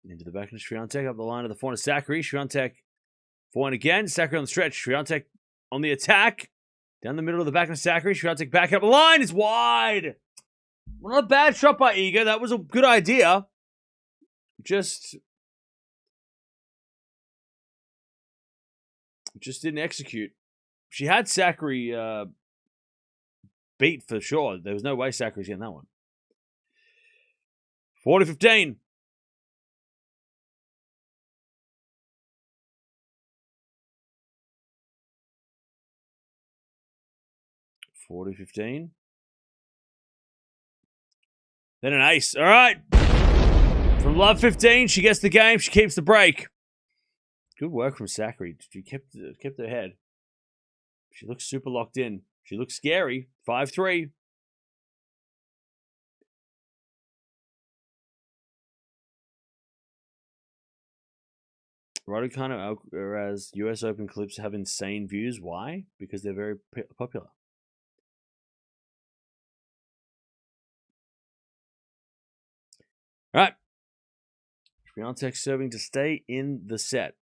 Into the back of Swiatek, up the line of the forehand of Sakkari. Swiatek forehand again. Sakkari on the stretch. Swiatek on the attack. Down the middle of the back of Sakkari. Swiatek back up the line. It's wide. Well, not a bad shot by Iga. That was a good idea. Just didn't execute. She had Sakkari beat for sure. There was no way Sakkari's getting that one. 40-15. Then an ace. All right. From love 15, she gets the game. She keeps the break. Good work from Sakkari. She kept her head. She looks super locked in. She looks scary. 5-3. Raducanu Alcaraz US Open clips have insane views. Why? Because they're very popular. All right. Swiatek serving to stay in the set.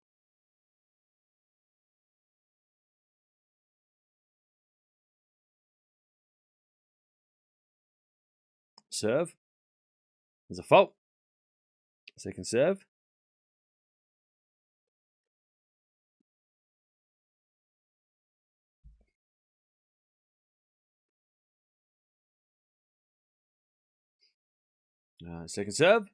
Serve. There's a fault. Second serve. Second serve.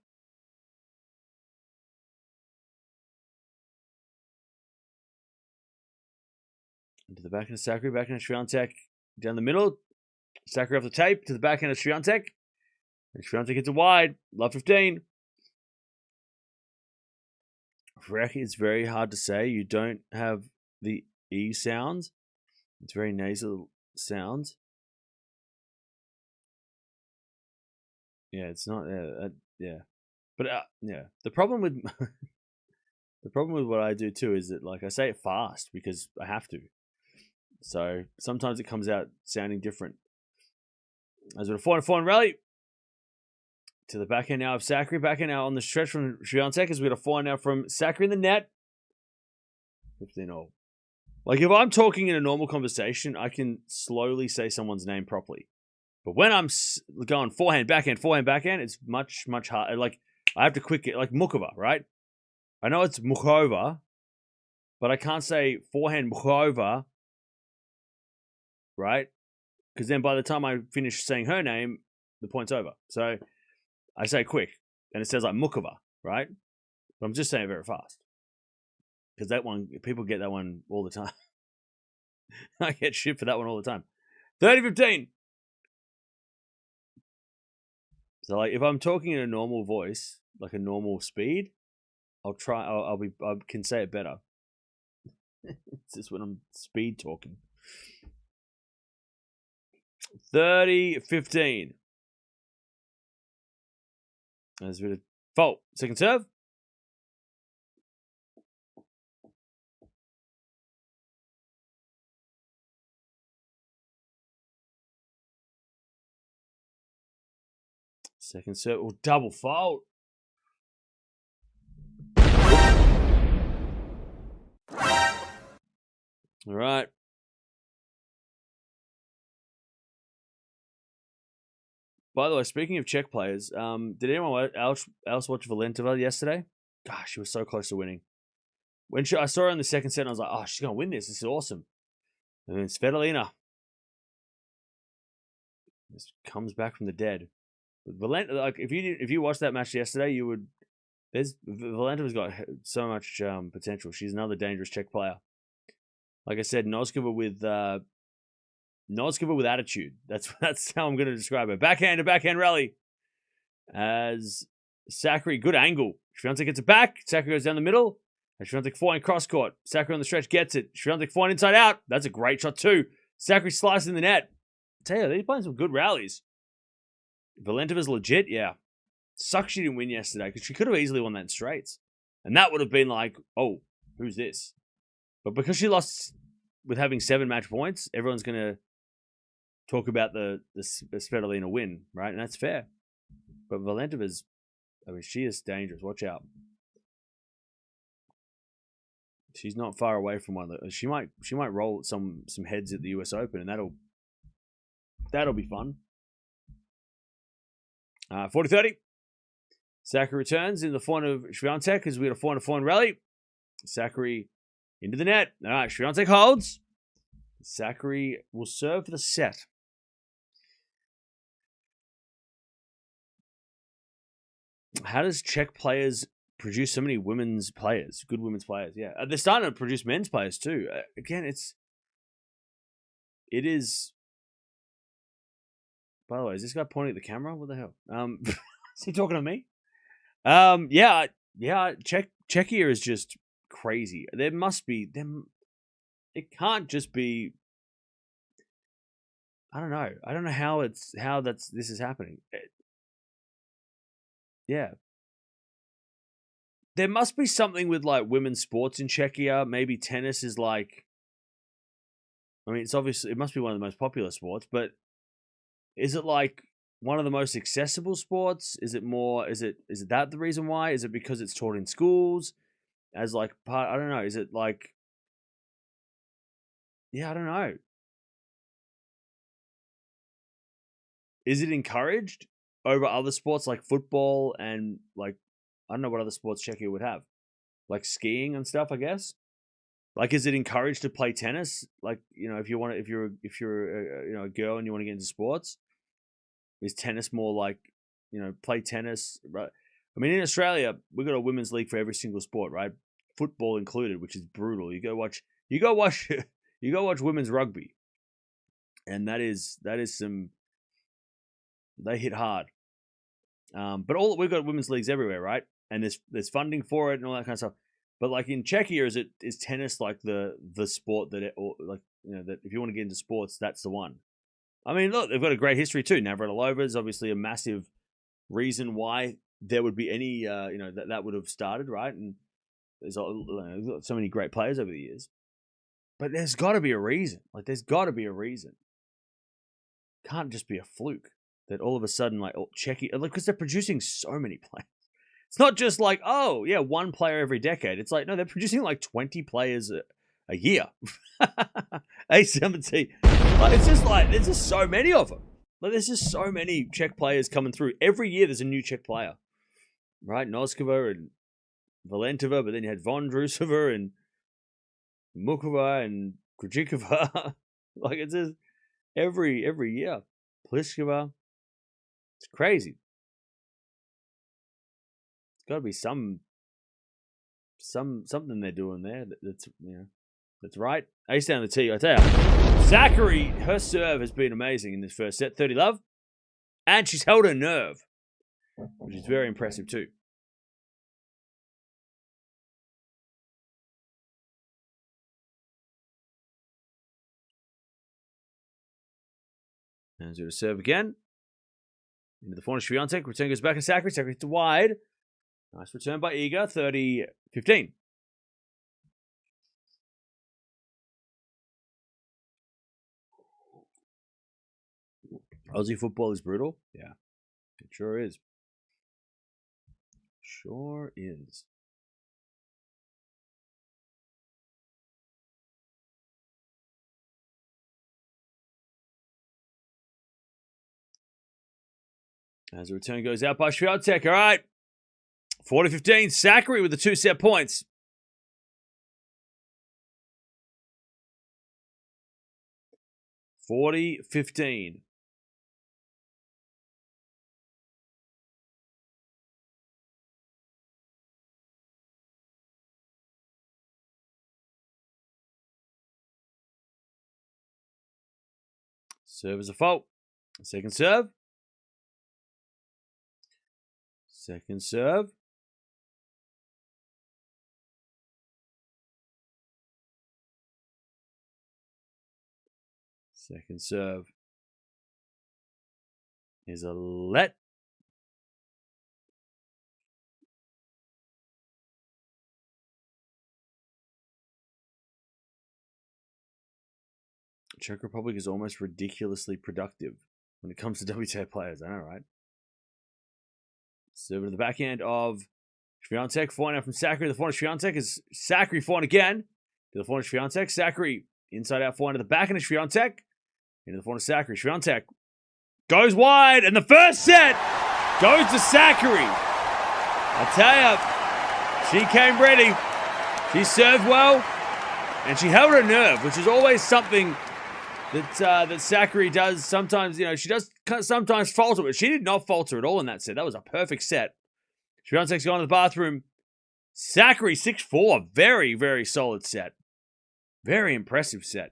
Into the backhand of Sakkari, backhand of Swiatek down the middle. Sakkari off the tape to the backhand of Swiatek. And Swiatek hits it wide. Love 15. It's very hard to say. You don't have the E sounds. It's very nasal sounds. Yeah, it's not. Yeah, but yeah. The problem with what I do too is that like I say it fast because I have to. So sometimes it comes out sounding different. As with a 4-4 rally to the backhand now of Sakkari. Backhand now on the stretch from Swiatek as we got a 4 now from Sakkari in the net. 15-all. Like if I'm talking in a normal conversation, I can slowly say someone's name properly. But when I'm going forehand, backhand, it's much, much harder. Like, I have to quick it, like Mukova, right? I know it's Mukova, but I can't say forehand Mukova, right? Because then by the time I finish saying her name, the point's over. So I say quick, and it says like Mukova, right? But I'm just saying it very fast. Because that one, people get that one all the time. I get shit for that one all the time. 30-15. So like if I'm talking in a normal voice, like a normal speed, I can say it better. It's just when I'm speed talking. 30-15. There's a bit of fault. Second serve. Second serve. Oh, double fault. All right. By the way, speaking of Czech players, did anyone else watch Valentova yesterday? Gosh, she was so close to winning. When I saw her in the second set, I was like, oh, she's going to win this. This is awesome. And then Svitolina just comes back from the dead. But like if you watched that match yesterday, you would. Valentova's got so much potential. She's another dangerous Czech player. Like I said, Noskova with attitude. That's how I'm going to describe her. Backhand to backhand rally. As Sakkari, good angle. Swiatek gets it back. Sakkari goes down the middle. And Swiatek forehand cross court. Sakkari on the stretch gets it. Swiatek forehand inside out. That's a great shot too. Sakkari slicing the net. I tell you, they're playing some good rallies. Valentova's legit, yeah. Sucks she didn't win yesterday because she could have easily won that in straights. And that would have been like, oh, who's this? But because she lost with having 7 match points, everyone's going to talk about the Svitolina win, right? And that's fair. But Valentova's, she is dangerous. Watch out. She's not far away from one. She might roll some heads at the US Open, and that'll be fun. 40-30. Sakkari returns in the front of Swiatek as we had a 4-4 rally. Sakkari into the net. All right, Swiatek holds. Sakkari will serve for the set. How does Czech players produce so many women's players? Good women's players, yeah. They're starting to produce men's players too. Again, it is. By the way, is this guy pointing at the camera? What the hell? Is he talking to me? Yeah. Czechia is just crazy. There must be them. It can't just be I don't know. I don't know how this is happening. Yeah. There must be something with like women's sports in Czechia. Maybe tennis is like, I mean, it must be one of the most popular sports, but is it like one of the most accessible sports? Is it that the reason why? Is it because it's taught in schools as like part? I don't know. Is it like, yeah, I don't know. Is it encouraged over other sports like football and like, I don't know what other sports Czechia would have, like skiing and stuff, I guess. Like, is it encouraged to play tennis? Like, if you're a girl and you want to get into sports, is tennis more like, play tennis? Right. I mean, in Australia, we've got a women's league for every single sport, right? Football included, which is brutal. You go watch you go watch women's rugby, and that is some. They hit hard. But we've got women's leagues everywhere, right? And there's funding for it and all that kind of stuff. But like in Czechia, is tennis like the sport that that if you want to get into sports, that's the one. I mean, look, they've got a great history too. Navratilova is obviously a massive reason why there would be any that would have started, right? And there's so many great players over the years. But there's got to be a reason. Like, there's got to be a reason. Can't just be a fluke that all of a sudden, like, Czechia, like, because they're producing so many players. It's not just like, oh, yeah, one player every decade. It's like, no, they're producing like 20 players a year. A17. Like, it's just like, there's just so many of them. Like, there's just so many Czech players coming through. Every year there's a new Czech player. Right? Noskova and Valentova, but then you had Vondrusova and Mukova and Krejcikova. Like, it's just every year. Pliskova. It's crazy. Got to be something they're doing there that's right. Ace down the tee, I tell you. Sakkari, her serve has been amazing in this first set. 30 love. And she's held her nerve, which is very impressive too. And to serve again. Into the forehand, Swiatek. Return goes back to Sakkari. Sakkari hits wide. Nice return by Iga. 30-15. Aussie football is brutal. Yeah, it sure is. Sure is. As the return goes out by Swiatek. All right. 40-15. Sakkari with the 2 set points. (40-15). Serve is a fault. Second serve. Second serve. Second serve is a let. Czech Republic is almost ridiculously productive when it comes to WTA players. I know, right? Serve to the backhand of Swiatek. Forehand from Sakkari. The forehand of Swiatek is Sakkari. Forehand again to the forehand of Swiatek. Sakkari inside out forehand to the backhand of Swiatek. Into the forehand of Sakkari. Swiatek goes wide, and the first set goes to Sakkari. I tell you, she came ready. She served well, and she held her nerve, which is always something that Sakkari does. Sometimes, she does sometimes falter, but she did not falter at all in that set. That was a perfect set. Swiatek's gone to the bathroom. Sakkari 6-4. Very, very solid set. Very impressive set.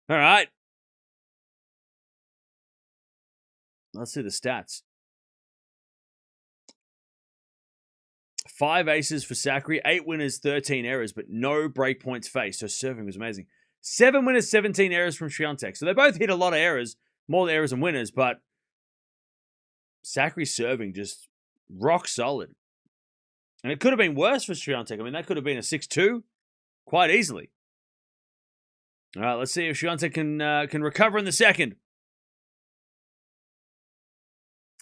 All right. Let's see the stats. 5 aces for Sakkari, 8 winners, 13 errors, but no break points faced. Her serving was amazing. 7 winners, 17 errors from Swiatek. So they both hit a lot of errors, more errors than winners, but Sakkari's serving just rock solid. And it could have been worse for Swiatek. I mean, that could have been a 6-2 quite easily. All right, let's see if Swiatek can recover in the second.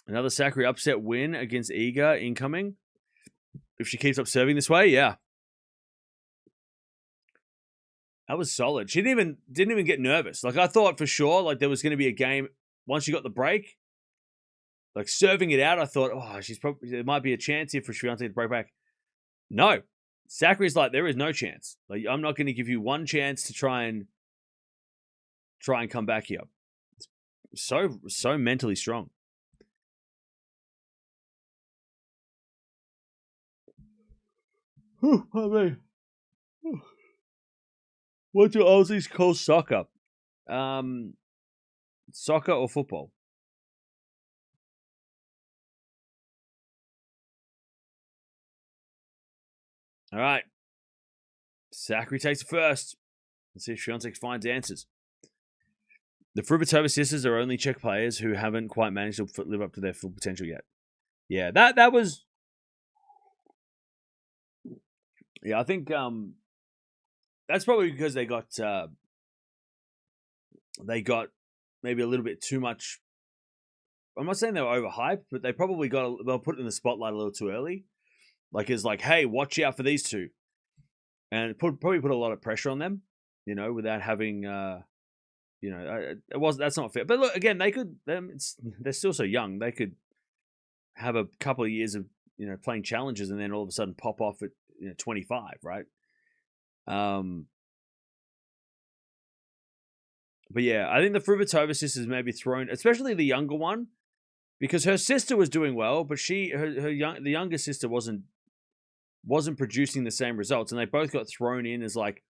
Another Sakkari upset win against Iga incoming. If she keeps up serving this way, yeah. That was solid. She didn't even get nervous. Like, I thought for sure, like, there was going to be a game once she got the break. Like, serving it out, I thought, oh, there might be a chance here for Swiatek to break back. No. Sakkari's like, there is no chance. Like, I'm not going to give you one chance to try and come back here. It's so mentally strong. Pardon me. What do Aussies call soccer? Soccer or football? All right. Sakkari takes it first. Let's see if Swiatek finds answers. The Fruhvirtova sisters are only Czech players who haven't quite managed to live up to their full potential yet. Yeah, that was... Yeah, I think that's probably because they got maybe a little bit too much. I'm not saying they were overhyped, but they probably they were put in the spotlight a little too early. Like, it's like, hey, watch out for these two, and probably put a lot of pressure on them, without having, that's not fair. But look, again, they're still so young. They could have a couple of years of playing challenges, and then all of a sudden pop off at 25, right? But yeah, I think the Fruhvirtova sisters maybe thrown, especially the younger one, because her sister was doing well, but the younger sister wasn't producing the same results, and they both got thrown in as like,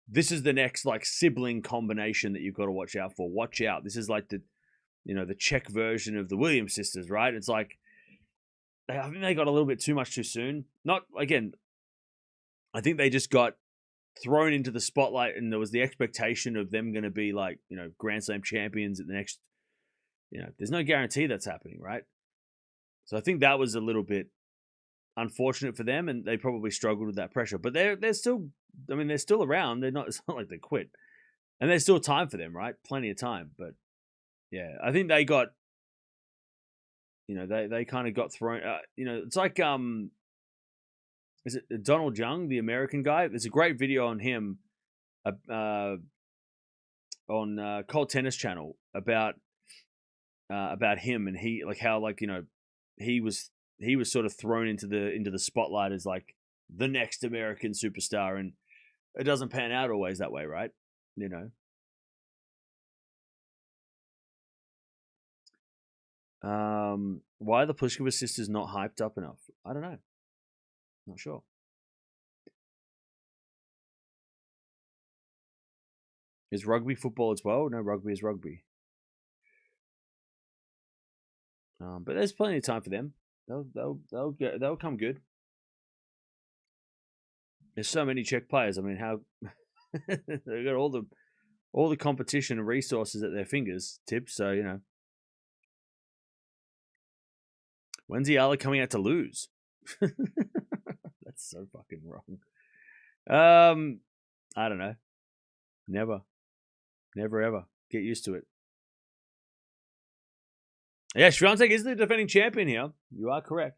this is the next like sibling combination that you've got to watch out for. Watch out! This is like the Czech version of the Williams sisters, right? It's like I think they got a little bit too much too soon. Not again. I think they just got thrown into the spotlight, and there was the expectation of them going to be like, Grand Slam champions at the next, there's no guarantee that's happening, right? So I think that was a little bit unfortunate for them, and they probably struggled with that pressure. But they're still, they're still around. It's not like they quit, and there's still time for them, right? Plenty of time. But yeah, I think they got, they kind of got thrown. It's like is it Donald Young, the American guy? There's a great video on him on Cold Tennis Channel about him, and he like how like he was sort of thrown into the spotlight as like the next American superstar, and it doesn't pan out always that way, right? Why are the Pliskova sisters not hyped up enough? I don't know. Not sure. Is rugby football as well? No, rugby is rugby. But there's plenty of time for them. They'll come good. There's so many Czech players. I mean, how they've got all the competition and resources at their fingertips. So when's Eala coming out to lose? That's so fucking wrong. I don't know. Never ever. Get used to it. Yeah, Swiatek is the defending champion here. You are correct.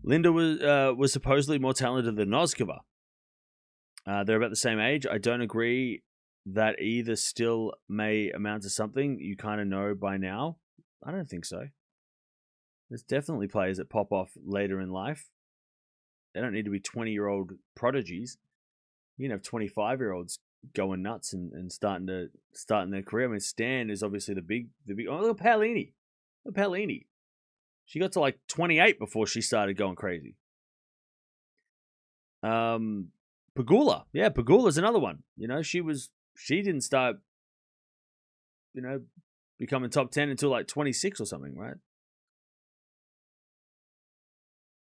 Linda was supposedly more talented than Noskova. They're about the same age. I don't agree that either still may amount to something you kind of know by now. I don't think so. There's definitely players that pop off later in life. They don't need to be 20-year-old prodigies. You can have 25-year-olds going nuts and starting their career. I mean, Stan is obviously the big. Oh, look at Paolini. Look at Paolini. She got to like 28 before she started going crazy. Pegula. Yeah, Pegula's another one. She didn't start, becoming top 10 until like 26 or something, right?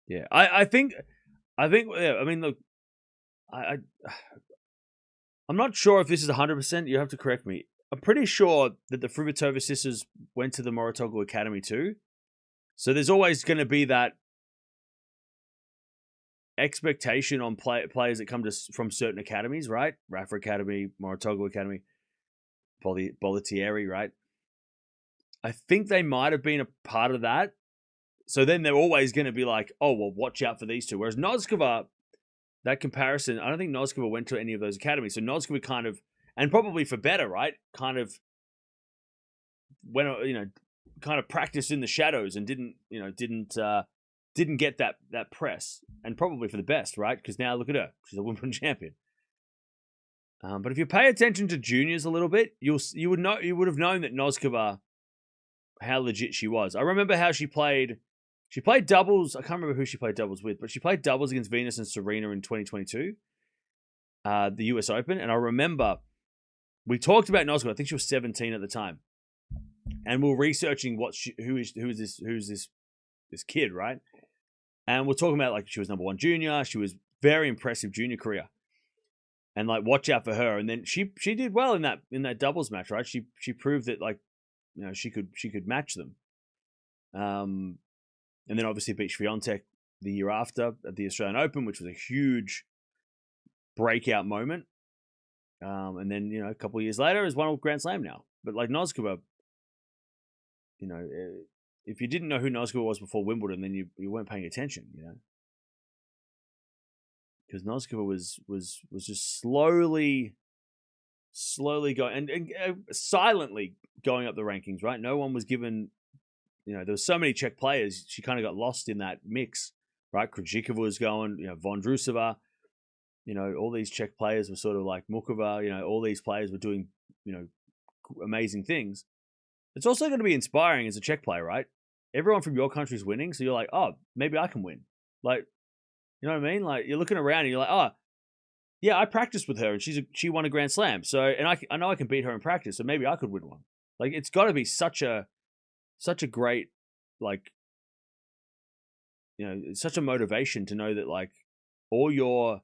Yeah, I think, yeah, I mean, look, I'm not sure if this is 100%. You have to correct me. I'm pretty sure that the Fruhvirtova sisters went to the Mouratoglou Academy too. So there's always going to be that expectation on players that come from certain academies, right? Rafa Academy, Mouratoglou Academy, Bollettieri, right? I think they might have been a part of that. So then they're always going to be like, oh, well, watch out for these two. Whereas Noskova, that comparison, I don't think Noskova went to any of those academies. So Noskova kind of, and probably for better, right? Kind of went, kind of practiced in the shadows and didn't get that press, and probably for the best, right? Because now look at her, she's a Wimbledon champion. But if you pay attention to juniors a little bit, you would have known that Noskova, how legit she was. I remember how she played. She played doubles. I can't remember who she played doubles with, but she played doubles against Venus and Serena in 2022, the US Open. And I remember we talked about Noskova. I think she was 17 at the time, and we were researching who's this kid, right? And we're talking about, like, she was number one junior. She was very impressive junior career, and like, watch out for her. And then she did well in that doubles match, right? She proved that, like, she could match them. And then obviously beat Swiatek the year after at the Australian Open, which was a huge breakout moment. And then, a couple of years later, has won a Grand Slam now. But like Noskova, if you didn't know who Noskova was before Wimbledon, then you weren't paying attention, because Noskova was just slowly going and silently going up the rankings, right? No one was given. There were so many Czech players, she kind of got lost in that mix, right? Krejcikova was going, Vondrousova, all these Czech players were sort of like Mukova, all these players were doing, amazing things. It's also going to be inspiring as a Czech player, right? Everyone from your country's winning, so you're like, oh, maybe I can win. Like, you know what I mean? Like, you're looking around and you're like, oh, yeah, I practiced with her and she won a Grand Slam. So, and I know I can beat her in practice, so maybe I could win one. Like, it's got to be such a great, like, such a motivation to know that, like, all your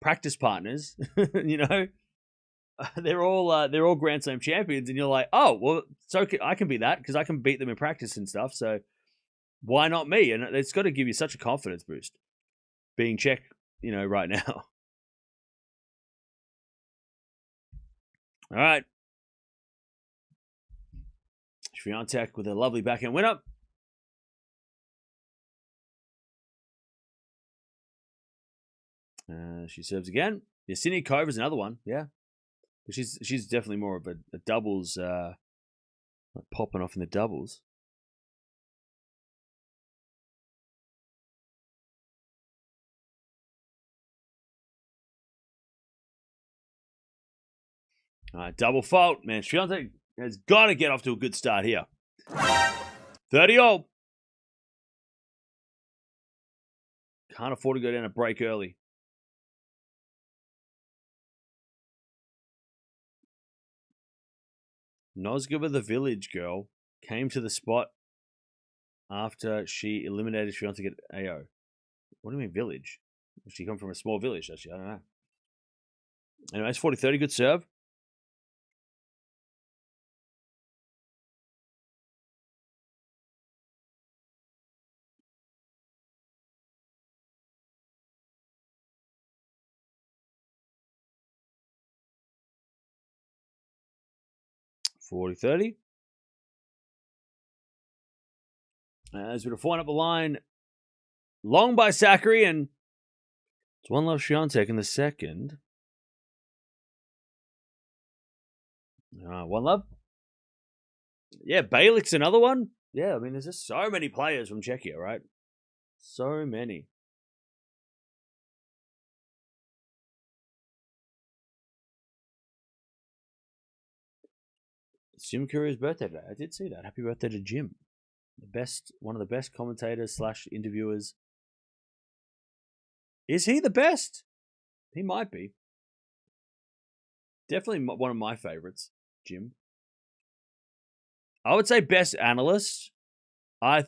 practice partners, they're all Grand Slam champions, and you're like, oh, well, so I can be that because I can beat them in practice and stuff. So why not me? And it's got to give you such a confidence boost being Czech, right now. All right. Swiatek with a lovely backhand winner. She serves again. Yasini Kova is another one. Yeah. But she's definitely more of a doubles, popping off in the doubles. All right, double fault, man. Swiatek has got to get off to a good start here. 30-all. Can't afford to go down a break early. Noskova, the village girl, came to the spot after she eliminated Swiatek at AO. What do you mean village? Does she come from a small village, does she? I don't know. Anyways, 40-30, good serve. $40-30. As we're flying up the line, long by Sakkari, and it's one love Swiatek in the second. One love. Yeah, Bailik's another one. Yeah, I mean, there's just so many players from Czechia, right? So many. It's Jim Courier's birthday today. I did see that. Happy birthday to Jim. One of the best commentators / interviewers. Is he the best? He might be. Definitely one of my favorites, Jim. I would say best analyst. I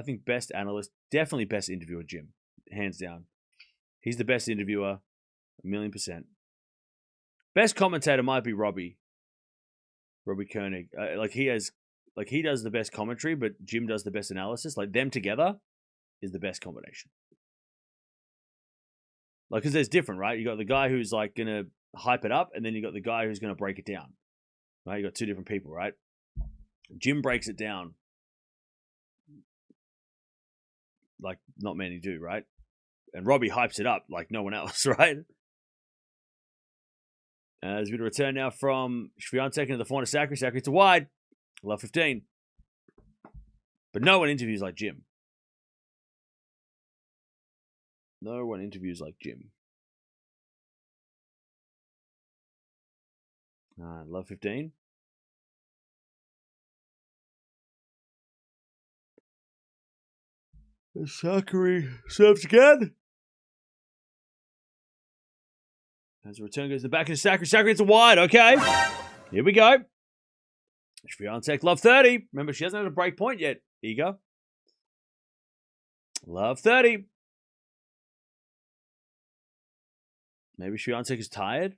think best analyst, definitely best interviewer, Jim, hands down. He's the best interviewer, 1,000,000%. Best commentator might be Robbie Koenig. He does the best commentary, but Jim does the best analysis. Like, them together is the best combination. Like, because there's different, right? You got the guy who's like gonna hype it up, and then you got the guy who's gonna break it down. Right? You got two different people, right? Jim breaks it down like not many do, right? And Robbie hypes it up like no one else, right? There's been a return now from Swiatek into the forehand of Sakkari. Sakkari to wide. Love 15. But no one interviews like Jim. No one interviews like Jim. Love 15. Sakkari serves again. As the return goes to the back of Sakkari. Sakkari hits a wide. Okay. Here we go. Swiatek, love 30. Remember, she hasn't had a break point yet. Iga. Love 30. Maybe Swiatek is tired.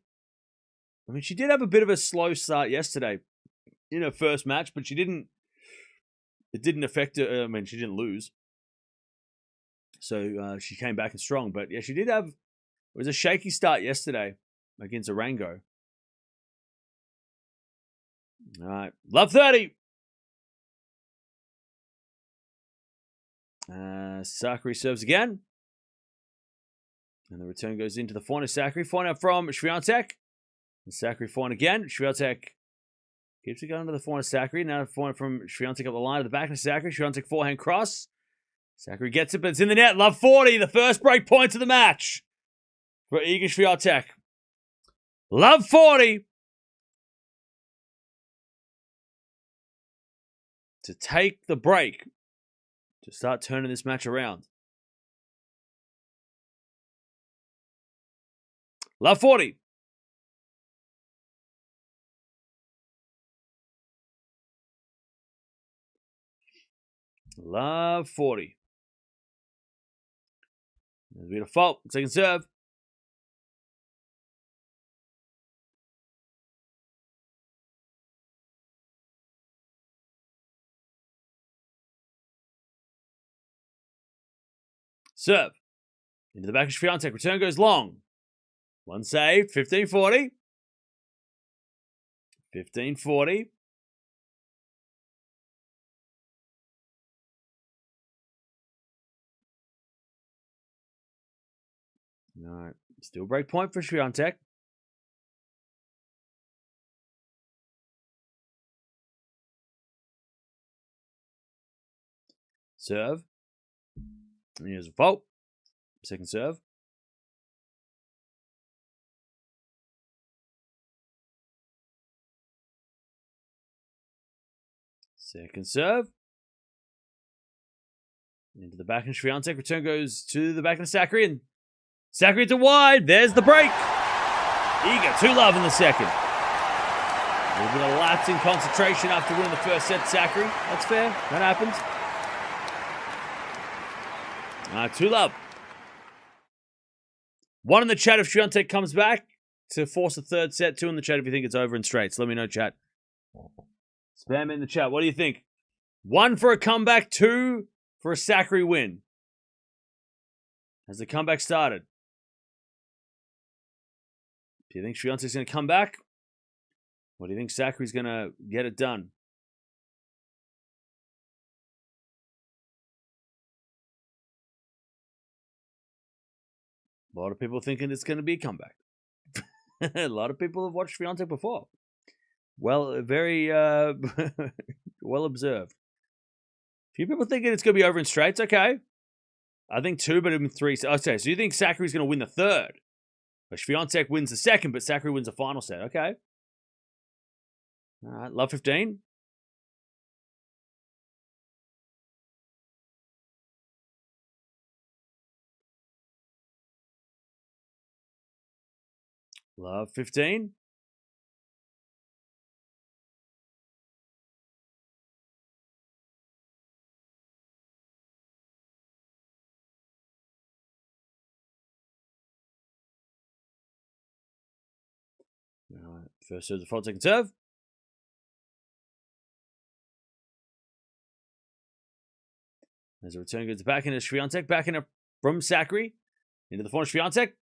I mean, she did have a bit of a slow start yesterday in her first match, but it didn't affect her. I mean, she didn't lose. So she came back and strong. But yeah, she did have, it was a shaky start yesterday against Arango. All right. Love 30. Sakkari serves again. And the return goes into the forehand of Sakkari. Forehand from Swiatek. And Sakkari forehand again. Swiatek keeps it going to the forehand of Sakkari. Now forehand from Swiatek up the line to the back of Sakkari. Swiatek forehand cross. Sakkari gets it, but it's in the net. Love 40. The first break point of the match for Iga Swiatek. Love 40. To take the break. To start turning this match around. Love 40. Love 40. There's been a fault. Second serve. Serve. Into the back of Swiatek. Return goes long. One save. 15-40. 15-40. All right. Still break point for Swiatek. Serve. And here's a fault. Second serve. Second serve. Into the back of Swiatek. Return goes to the back of Sakkari. And Sakkari to wide. There's the break. Iga 2-love in the second. A little bit of lapse in concentration after winning the first set. Sakkari. That's fair. That happens. 2-love. One in the chat if Swiatek comes back to force a third set. 2 in the chat if you think it's over in straights. Let me know, chat. Spam in the chat. What do you think? 1 for a comeback, 2 for a Sakkari win. Has the comeback started? Do you think Swiatek's going to come back? Or do you think Sakkari's going to get it done? A lot of people thinking it's going to be a comeback. A lot of people have watched Swiatek before. Well, very well observed. A few people thinking it's going to be over in straights. Okay. I think 2, but in 3. Okay, so you think Sakkari's going to win the third? But Swiatek wins the second, but Sakkari wins the final set. Okay. All right, love 15. Love 15. All right. First serve, default, second serve. As a return goes back into Swiatek, back in from Sakkari. Into the forehand, Swiatek.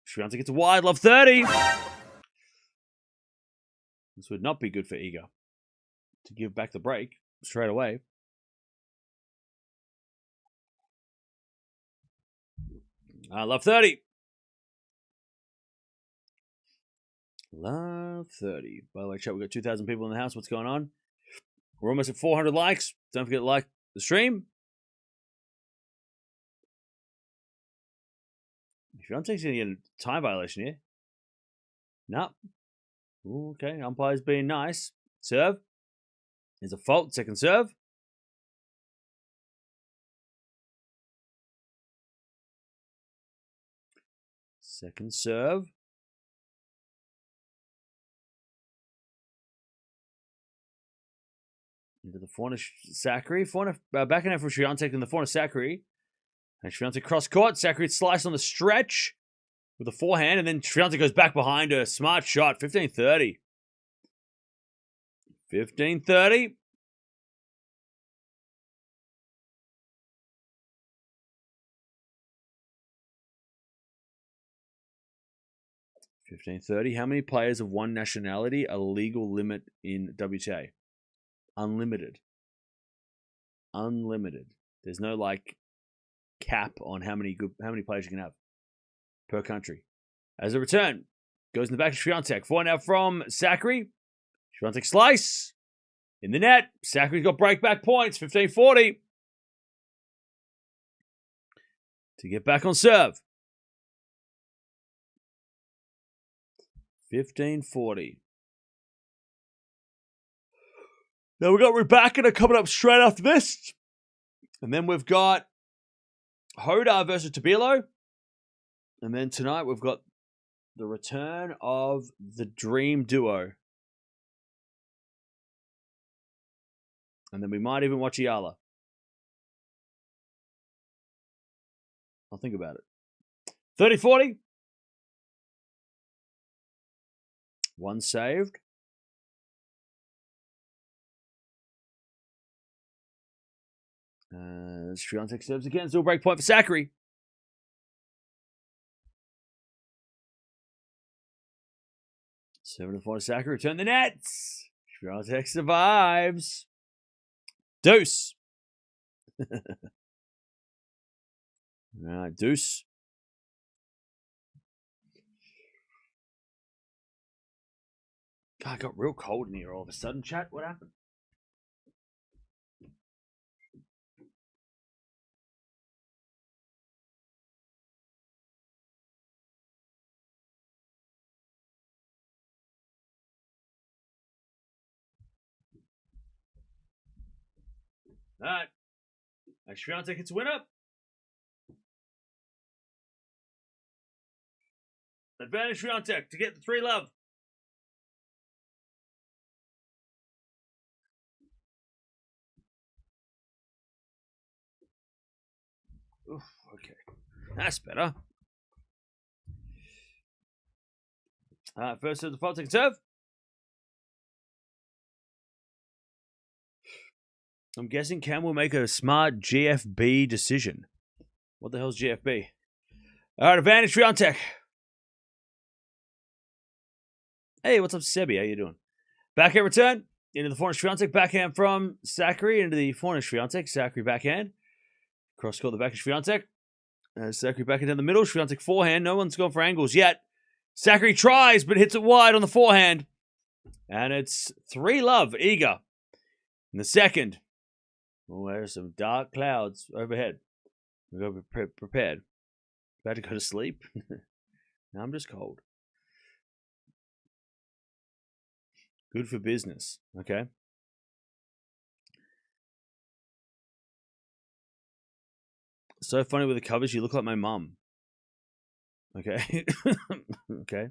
Swiatek gets a wide, love 30. This would not be good for Iga to give back the break straight away. Love 30. Love 30. By the way, chat, we've got 2,000 people in the house. What's going on? We're almost at 400 likes. Don't forget to like the stream. Swiatek's going to get a time violation here. No. Ooh, okay, umpire's being nice. Serve. There's a fault. Second serve. Second serve. Into the forehand, Sakkari. Backhand from Swiatek in the forehand, Sakkari. And Swiatek cross court. Sakkari slice on the stretch with the forehand, and then Swiatek goes back behind her. Smart shot. 15-30. 15-30. How many players of one nationality? A legal limit in WTA. Unlimited. There's no like cap on how many players you can have per country. As a return, goes in the back of Swiatek. Forehand out from Sakkari. Swiatek slice in the net. Sakkari's got breakback points. 15-40 to get back on serve. 15-40. Now we've got Raducanu coming up straight after this. And then we've got Hodar versus Tabilo. And then tonight we've got the return of the Dream Duo. And then we might even watch Eala. I'll think about it. 30-40. One saved. Swiatek serves again. Still break point for Sakkari. Seven to 4 to Sakkari. Return the nets. Swiatek survives. Deuce. All right, deuce. God, it got real cold in here all of a sudden, chat. What happened? All right. Swiatek hits a winner. Advantage Swiatek to get the 3 love. Oof, okay. That's better. First serve, default, second serve. I'm guessing Cam will make a smart GFB decision. What the hell's GFB? All right, advantage Swiatek. Hey, what's up, Sebi? How you doing? Backhand return. Into the forehand Swiatek. Backhand from Sakkari. Into the forehand Swiatek. Sakkari backhand. Cross court the back of Swiatek. Sakkari backhand down the middle. Swiatek forehand. No one's gone for angles yet. Sakkari tries, but hits it wide on the forehand. And it's 3 love, Iga. In the second. Oh, there's some dark clouds overhead. We got to be prepared. About to go to sleep. Now I'm just cold. Good for business. Okay. So funny with the covers. You look like my mum. Okay. Okay.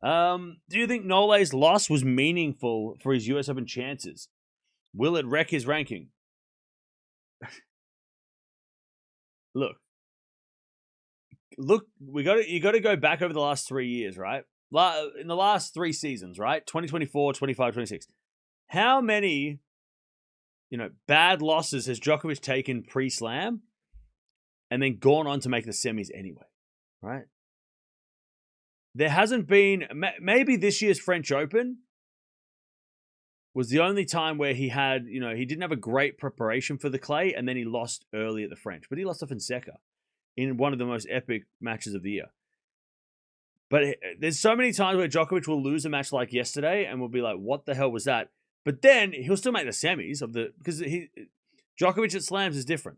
Do you think Nole's loss was meaningful for his US Open chances? Will it wreck his ranking? Look, you got to go back over the last 3 years, right? in the last 3 seasons, right? 2024, 25, 26. How many, bad losses has Djokovic taken pre-slam and then gone on to make the semis anyway, right? There hasn't been, maybe this year's French Open was the only time where he had, he didn't have a great preparation for the clay and then he lost early at the French. But he lost to Fonseca in one of the most epic matches of the year. But there's so many times where Djokovic will lose a match like yesterday and we'll be like, what the hell was that? But then he'll still make the semis because Djokovic at slams is different.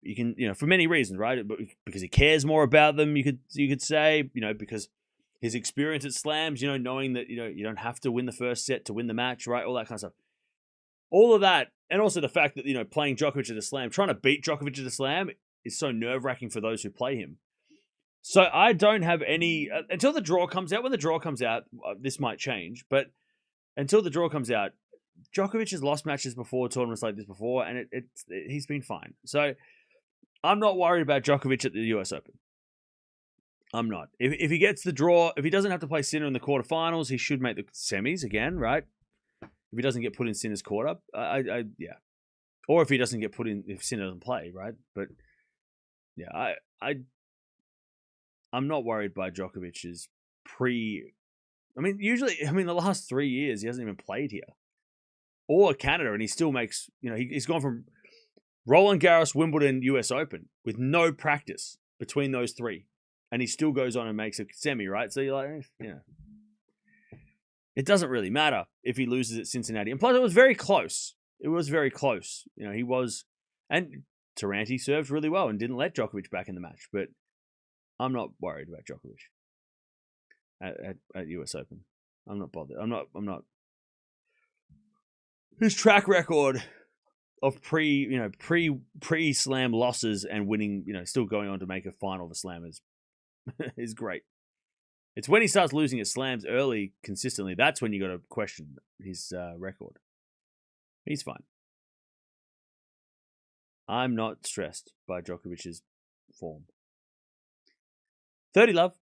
You can, for many reasons, right? But because he cares more about them, you could say, because his experience at slams, knowing that, you don't have to win the first set to win the match, right? All that kind of stuff. All of that. And also the fact that, playing Djokovic at a slam, trying to beat Djokovic at a slam is so nerve-wracking for those who play him. So I don't have any, until the draw comes out. When the draw comes out, this might change, but until the draw comes out, Djokovic has lost matches before, tournaments like this before, and he's been fine. So I'm not worried about Djokovic at the US Open. I'm not. If he gets the draw, if he doesn't have to play Sinner in the quarterfinals, he should make the semis again, right? If he doesn't get put in Sinner's quarter, yeah. Or if he doesn't get put in, if Sinner doesn't play, right? But yeah, I'm not worried by Djokovic's usually, the last 3 years, he hasn't even played here. Or Canada, and he still makes, he's gone from Roland Garros, Wimbledon, US Open with no practice between those 3. And he still goes on and makes a semi, right? So you're like, it doesn't really matter if he loses at Cincinnati. And plus, it was very close. It was very close. He was, and Taranti served really well and didn't let Djokovic back in the match. But I'm not worried about Djokovic at US Open. I'm not bothered. I'm not. His track record of pre-slam losses and winning, still going on to make a final of a slam is great. It's when he starts losing at slams early consistently, that's when you got to question his record. He's fine. I'm not stressed by Djokovic's form. 30 love.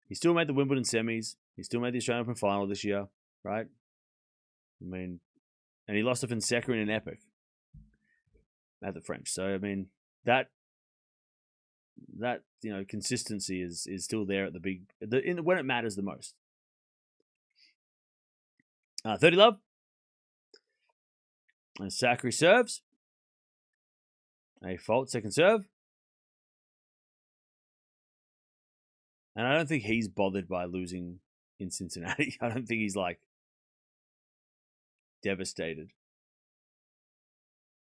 He still made the Wimbledon semis. He still made the Australian Open final this year, right? And he lost to Fonseca in an epic at the French. So, that consistency is still there at when it matters the most. 30 love. And Sakkari serves. A fault, second serve. And I don't think he's bothered by losing in Cincinnati. I don't think he's devastated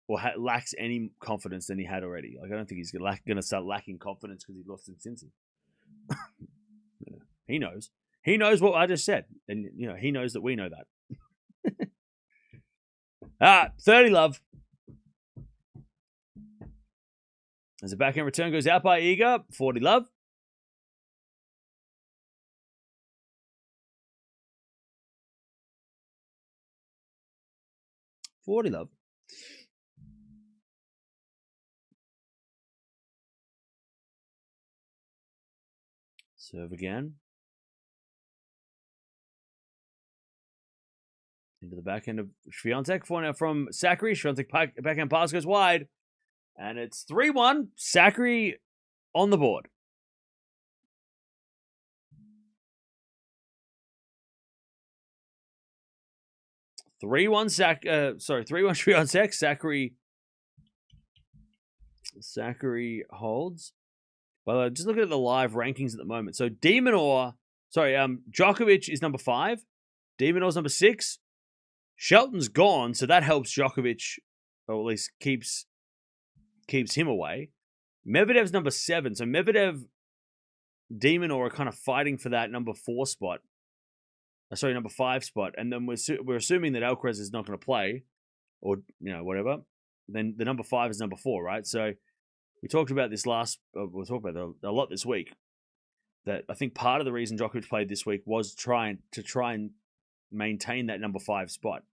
or lacks any confidence than he had already. I don't think he's going to start lacking confidence because he lost in Cincy. He knows. He knows what I just said. And, he knows that we know that. 30 love. As a backhand return goes out by Iga, 40 love. Love. Serve again. Into the backhand of Swiatek. Point from Sakkari. Swiatek backhand pass goes wide. And it's 3-1. Sakkari on the board. 3-1 Swiatek. Sakkari holds. By the way, just looking at the live rankings at the moment. So Djokovic is number 5. De Minaur's number 6. Shelton's gone, so that helps Djokovic, or at least keeps him away. Medvedev's number 7. So Medvedev, De Minaur are kind of fighting for that number 4 spot. Number 5 spot. And then we're assuming that Alcaraz is not going to play, or whatever. Then the number 5 is number 4, right? So we talked about this we'll talk about it a lot this week. That I think part of the reason Djokovic played this week was try and maintain that number 5 spot.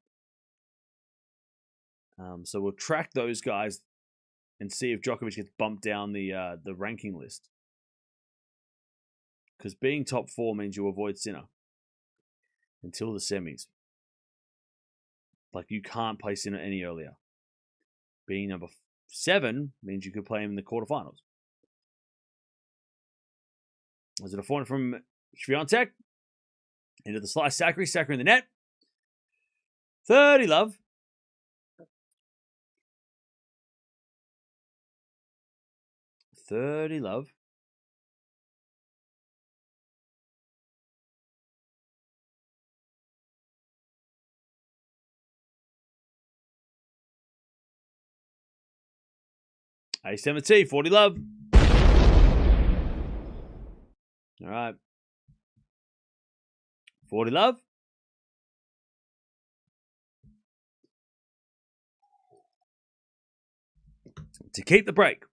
So we'll track those guys and see if Djokovic gets bumped down the ranking list. because being top 4 means you avoid Sinner until the semis. Like, you can't play Sinner any earlier. Being number 7 means you could play him in the quarterfinals. Was it a forehand from Swiatek? Into the slice, Sakkari. Sakkari in the net. 30 love. A7T, 40 love. All right. 40 love. To keep the break.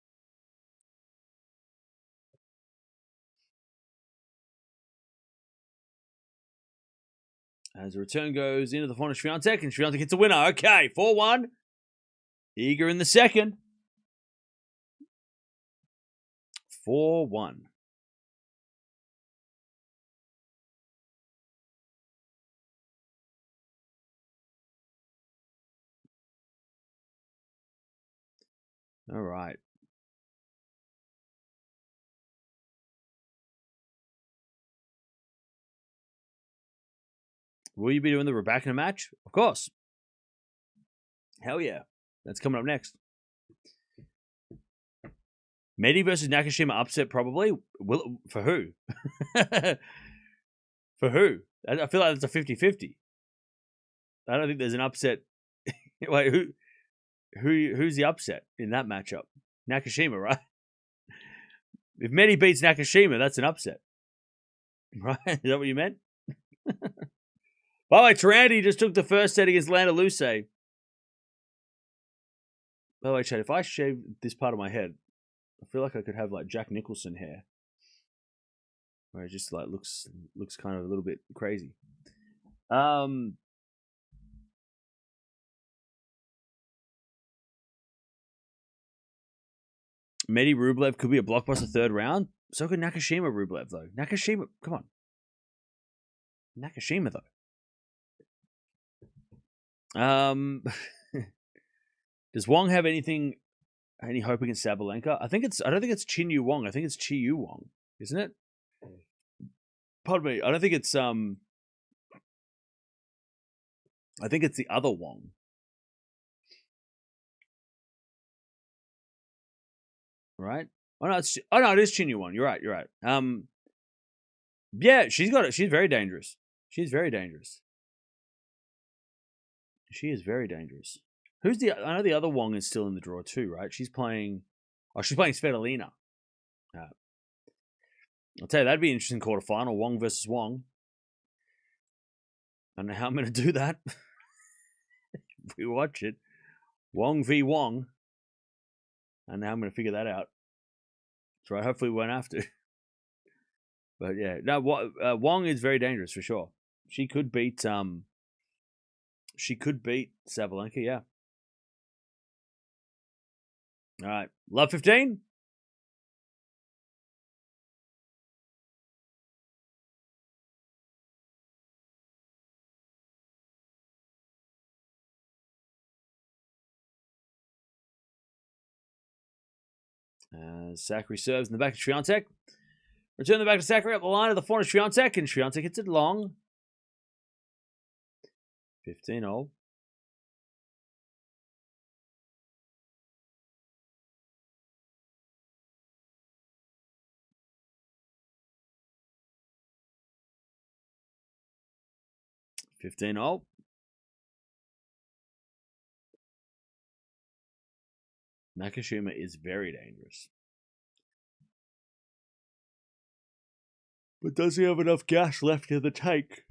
As the return goes into the forehand of Swiatek, and Swiatek hits a winner. Okay, 4-1. Iga in the second. 4-1. All right. Will you be doing the Raducanu match? Of course. Hell yeah. That's coming up next. Medi versus Nakashima upset probably. For who? For who? I feel like it's a 50-50. I don't think there's an upset. Wait, who's the upset in that matchup? Nakashima, right? If Medi beats Nakashima, that's an upset. Right? Is that what you meant? By the way, Taranti just took the first set against Landa Luce. By the way, Chad, if I shave this part of my head, I feel like I could have like Jack Nicholson hair. Where it just like looks kind of a little bit crazy. Medi Rublev could be a blockbuster third round. So could Nakashima Rublev, though. Nakashima, come on. Nakashima, though. Does Wong have any hope against Sabalenka? I don't think it's Chin Yu Wong. I think it's Chi Yu Wong, isn't it? Pardon me. I don't think it's I think it's the other Wong. Right? Oh no, it is Chin Yu Wong. You're right. Yeah, she's got it. She's very dangerous. She's very dangerous. She is very dangerous. I know the other Wong is still in the draw too, right? She's playing Svitolina. I'll tell you, that'd be an interesting quarterfinal. Wong versus Wong. I don't know how I'm going to do that. If we watch it. Wong v. Wong. I don't know how I'm going to figure that out. That's right. Hopefully we won't have to. But yeah. No, Wong is very dangerous for sure. She could beat Sabalenka, yeah. All right. Love 15. Sakkari serves in the back of Swiatek. Return the back to Sakkari up the line of the forehand of Swiatek, and Swiatek hits it long. 15-all. Nakashima is very dangerous. But does he have enough gas left in the tank?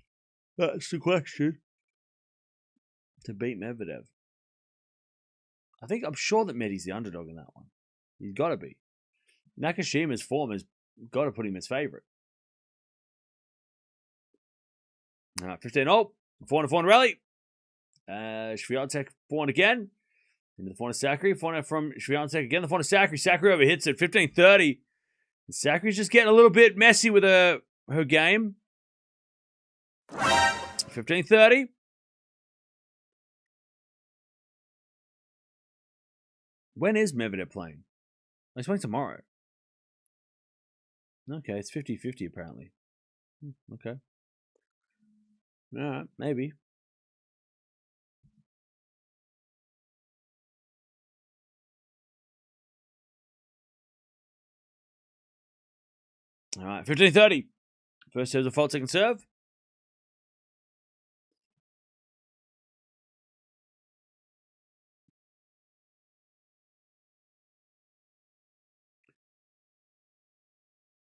That's the question. To beat Medvedev. I'm sure that Medi's the underdog in that one. He's got to be. Nakashima's form has got to put him as favourite. All right, 15-all. Forehand rally. Swiatek forehand again. Into the forehand of Sakkari. Forehand from Swiatek again. The forehand of Sakkari. Sakkari overhits it. 15-30. Sakkari's just getting a little bit messy with her her game. 15:30. When is Medvedev playing? He's playing tomorrow. Okay, it's 50-50 apparently. Okay. Alright, maybe. Alright, 15:30. First serve's a fault, second serve.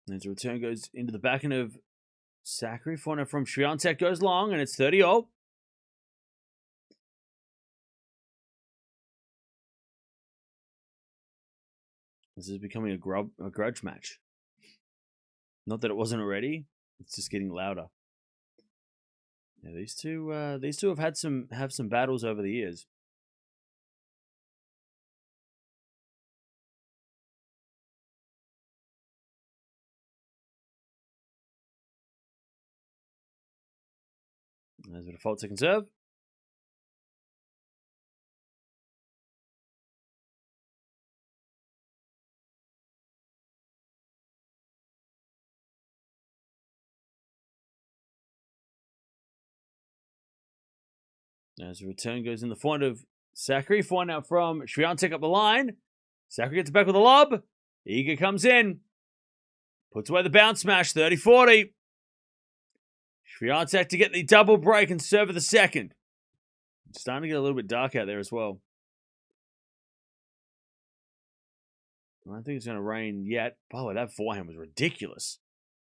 As the return goes into the backhand of Sakkari. Forehand from Swiatek goes long, and it's 30-all. This is becoming a grudge match. Not that it wasn't already. It's just getting louder. Yeah, these two have had some battles over the years. There's a default second serve. As the return goes in the forehand of Sakkari. Forehand out from Swiatek up the line. Sakkari gets it back with a lob. Iga comes in. Puts away the bounce smash. 30-40. Swiatek to get the double break and serve for the second. It's starting to get a little bit dark out there as well. I don't think it's going to rain yet. By the way, that forehand was ridiculous.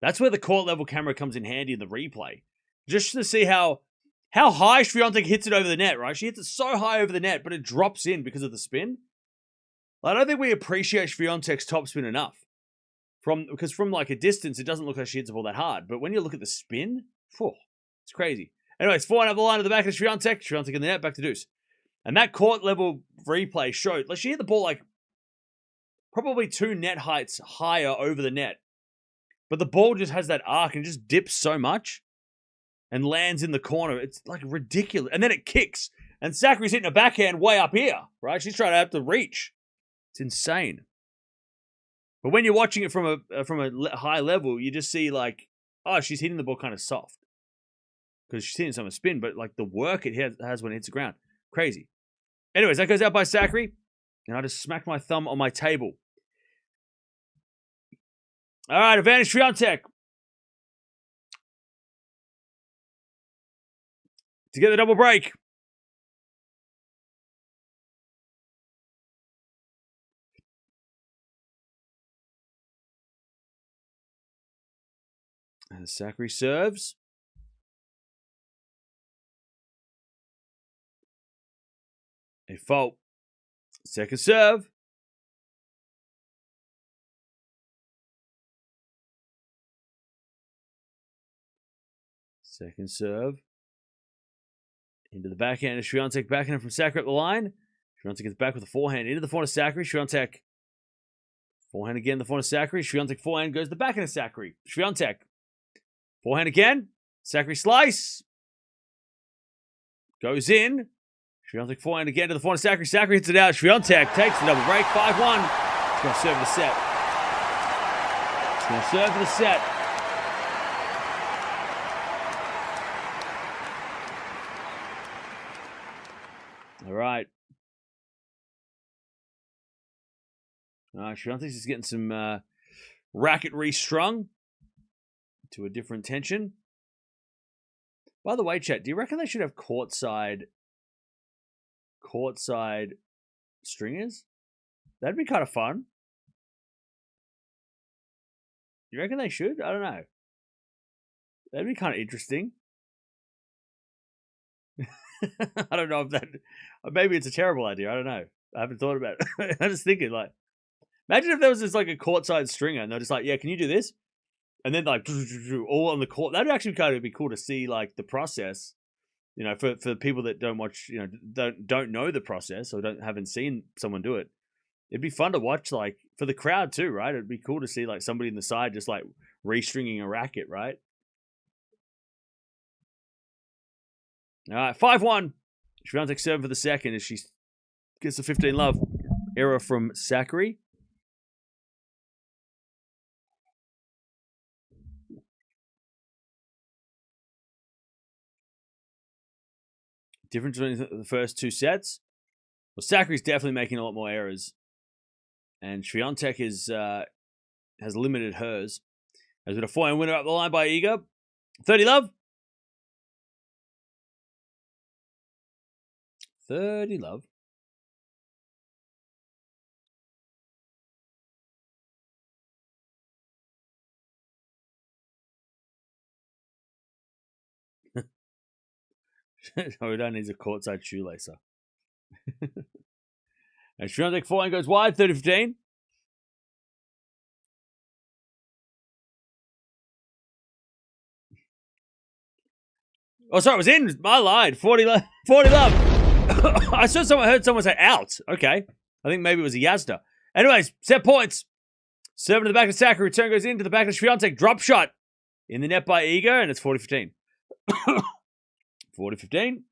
That's where the court level camera comes in handy in the replay. Just to see how high Swiatek hits it over the net, right? She hits it so high over the net, but it drops in because of the spin. I don't think we appreciate Swiatek's topspin enough. Because from like a distance, it doesn't look like she hits the ball that hard. But when you look at the spin, it's crazy. Anyways, forehand up the line of the back of Swiatek. Swiatek in the net, back to deuce. And that court level replay showed, like, she hit the ball like probably 2 net heights higher over the net. But the ball just has that arc and just dips so much and lands in the corner. It's like ridiculous. And then it kicks. And Sakkari's hitting a backhand way up here, right? She's trying to have to reach. It's insane. But when you're watching it from a high level, you just see like, oh, she's hitting the ball kind of soft. Because she's hitting some spin, but like the work it has when it hits the ground. Crazy. Anyways, that goes out by Sakkari. And I just smacked my thumb on my table. All right, advantage Swiatek. To get the double break. And Sakkari serves. A fault. Second serve. Second serve. Into the backhand of Swiatek. Backhand from Sakkari up the line. Swiatek gets back with the forehand. Into the forehand of Sakkari. Swiatek. Forehand again. The forehand of Sakkari. Swiatek forehand goes to the backhand of Sakkari. Swiatek. Forehand again. Sakkari slice. Goes in. Swiatek forehand again to the forehand of Sakkari. Sakkari hits it out. Swiatek takes the double break. 5-1. He's going to serve for the set. He's going to serve for the set. All right. Swiatek's just getting some racket restrung to a different tension. By the way, chat, do you reckon they should have courtside stringers? That'd be kind of fun. You reckon they should? I don't know. That'd be kind of interesting. I don't know if that... Maybe it's a terrible idea. I don't know. I haven't thought about it. I'm just thinking, like... Imagine if there was just like a courtside stringer and they're just like, yeah, can you do this? And then like, all on the court. That'd actually kind of be cool to see, like, the process. You know, for people that don't watch, you know, don't know the process or haven't seen someone do it. It'd be fun to watch, like, for the crowd too, right? It'd be cool to see, like, somebody in the side just, like, restringing a racket, right? All right, 5-1. Swiatek serving for the second as she gets the 15 love. Error from Sakkari. Difference between the first two sets. Well, Sakkari's definitely making a lot more errors. And Swiatek has limited hers. Has got a 4-1 winner up the line by Iga. 30 love. 30 love. Hoda needs a courtside shoelacer. And Swiatek 4-1 goes wide, 30-15. Oh, sorry, it was in. I lied. 40 love. I heard someone say out. Okay. I think maybe it was a Yazda. Anyways, set points. Serving to the back of Sakkari. Return goes into the back of Swiatek. Drop shot. In the net by Iga, and it's 40-15. 40-15.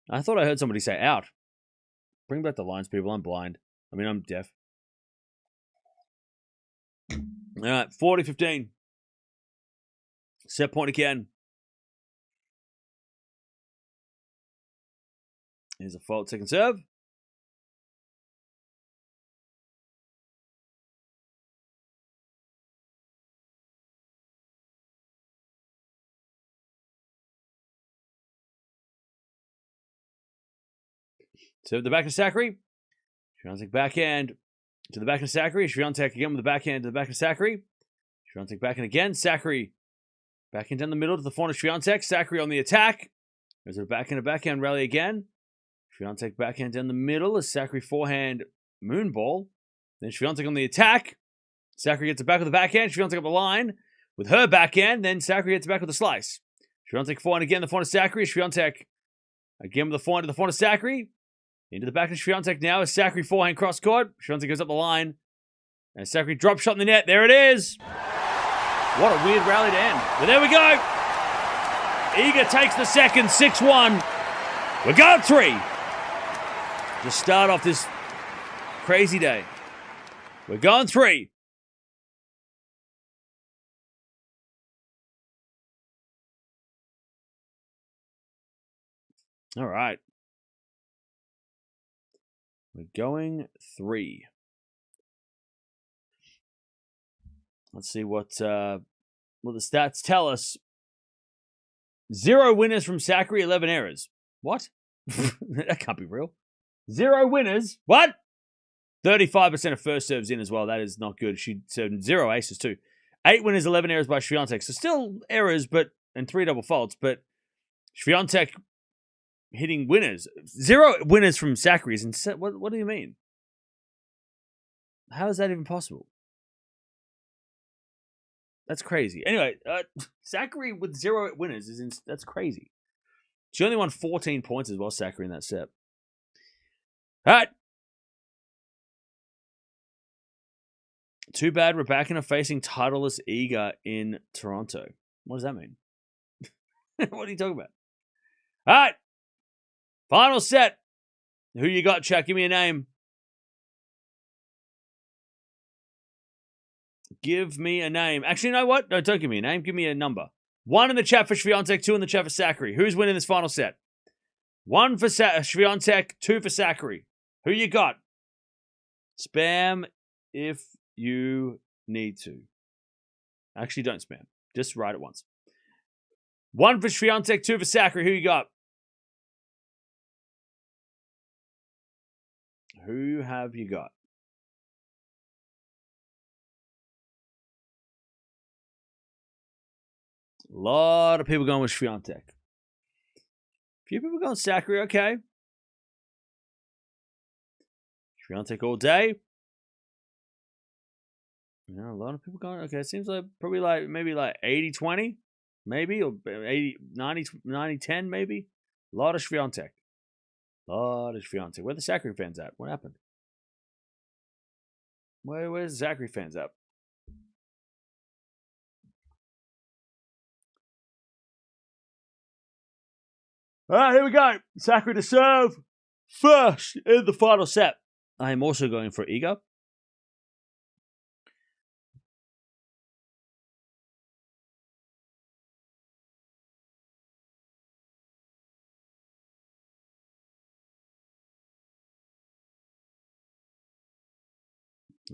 I thought I heard somebody say out. Bring back the lines, people. I'm blind. I mean, I'm deaf. All right, 40-15. Set point again. Here's a fault, second serve. Serve the back of Sakkari. Swiatek backhand to the back of Sakkari. Swiatek again with the backhand to the back of Sakkari. Swiatek backhand again. Sakkari backhand down the middle to the front of Swiatek. Sakkari on the attack. There's a backhand rally again. Swiatek backhand down the middle as Sakkari forehand moonball. Then Swiatek on the attack. Sakkari gets it back with the backhand. Swiatek up the line with her backhand. Then Sakkari gets it back with a slice. Swiatek forehand again, the front of Sakkari. Swiatek again with the forehand to the front of Sakkari. Into the back of Swiatek now as Sakkari forehand cross court. Swiatek goes up the line. And Sakkari drop shot in the net. There it is. What a weird rally to end. But there we go. Iga takes the second, 6-1. We're going 3. To start off this crazy day. We're going 3. All right. We're going 3. Let's see what the stats tell us. 0 winners from Sakkari, 11 errors. What? That can't be real. 0 winners. What? 35% of first serves in as well. That is not good. She served 0 aces too. 8 winners, 11 errors by Swiatek. So still errors, and 3 double faults. But Swiatek hitting winners. 0 winners from Sakkari. What do you mean? How is that even possible? That's crazy. Anyway, Sakkari with 0 winners that's crazy. She only won 14 points as well, Sakkari, in that set. All right. Too bad Raducanu facing titleless Iga in Toronto. What does that mean? What are you talking about? All right. Final set. Who you got, chat? Give me a name. Give me a name. Actually, you know what? No, don't give me a name. Give me a number. 1 in the chat for Swiatek, 2 in the chat for Sakkari. Who's winning this final set? 1 for Swiatek, 2 for Sakkari. Who you got? Spam if you need to. Actually, don't spam. Just write it once. 1 for Swiatek, 2 for Sakkari. Who you got? Who have you got? A lot of people going with Swiatek. Few people going Sakkari, okay. Swiatek all day. Yeah, a lot of people going, okay, it seems like probably maybe 80-20, maybe, or 90-10, maybe. A lot of Swiatek. Where the Sakkari fans at? What happened? Where's the Sakkari fans at? All right, here we go. Sakkari to serve first in the final set. I am also going for Iga.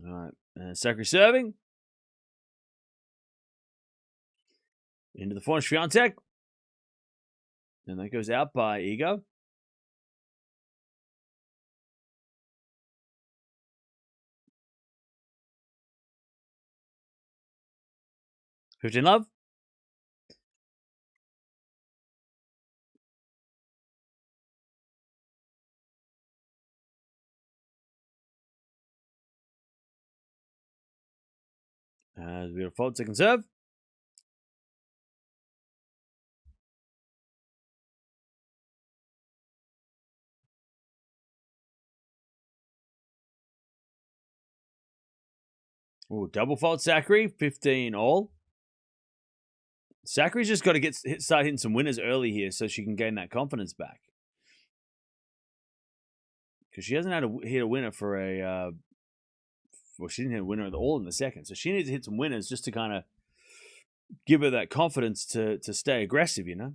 All right, Sakkari serving. Into the forehand, Swiatek. And that goes out by Iga. $15 love. As we got a fault, second serve. Oh, double fault, Sakkari. 15 all. Sakkari's just got to start hitting some winners early here so she can gain that confidence back. Because she hasn't had hit a winner for a... well, she didn't hit a winner at all in the second. So she needs to hit some winners just to kind of give her that confidence to stay aggressive, you know?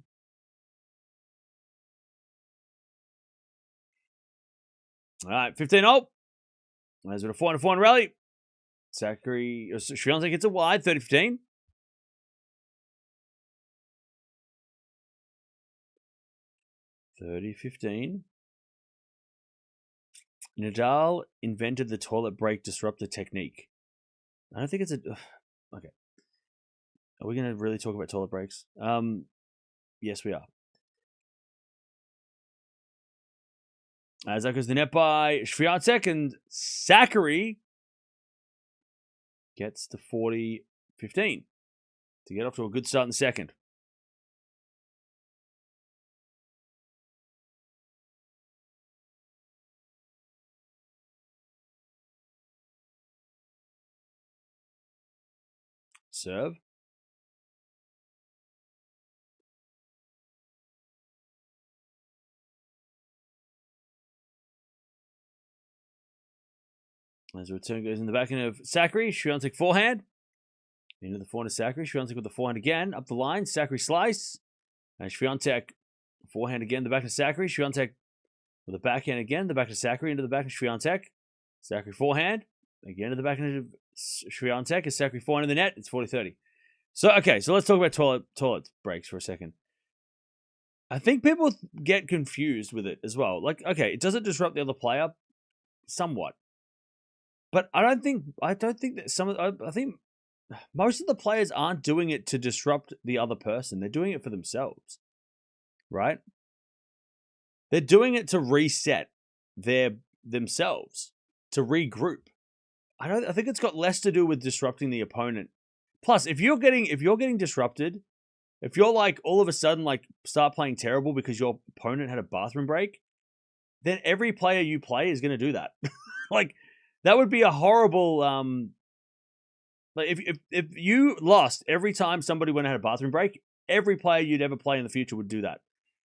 All right, 15 all. As with a 4-4 rally. Sakkari, Swiatek gets it wide, 30-15. Nadal invented the toilet break disruptor technique. I don't think it's a... Okay. Are we going to really talk about toilet breaks? Yes, we are. As that goes the net by Swiatek, and Sakkari gets to 40-15 to get off to a good start in the second. Serve. As the return goes in the backhand of Sakkari, Swiatek forehand. Into the forehand of Sakkari. Swiatek with the forehand again. Up the line. Sakkari slice. And Swiatek forehand again. The back of Sakkari. Swiatek with the backhand again. The back of Sakkari into the back of Swiatek. Sakkari forehand. Again to the backhand of Swiatek. As Sakkari forehand in the net. It's 40-30. So, okay. So let's talk about toilet breaks for a second. I think people get confused with it as well. Like, okay, does it disrupt the other player? Somewhat. But I don't think that I think most of the players aren't doing it to disrupt the other person. They're doing it for themselves, right? They're doing it to reset themselves, to regroup. I think it's got less to do with disrupting the opponent. Plus, if you're getting disrupted, if you're like all of a sudden like start playing terrible because your opponent had a bathroom break, then every player you play is going to do that. Like, that would be a horrible. Like if you lost every time somebody went and had a bathroom break, every player you'd ever play in the future would do that.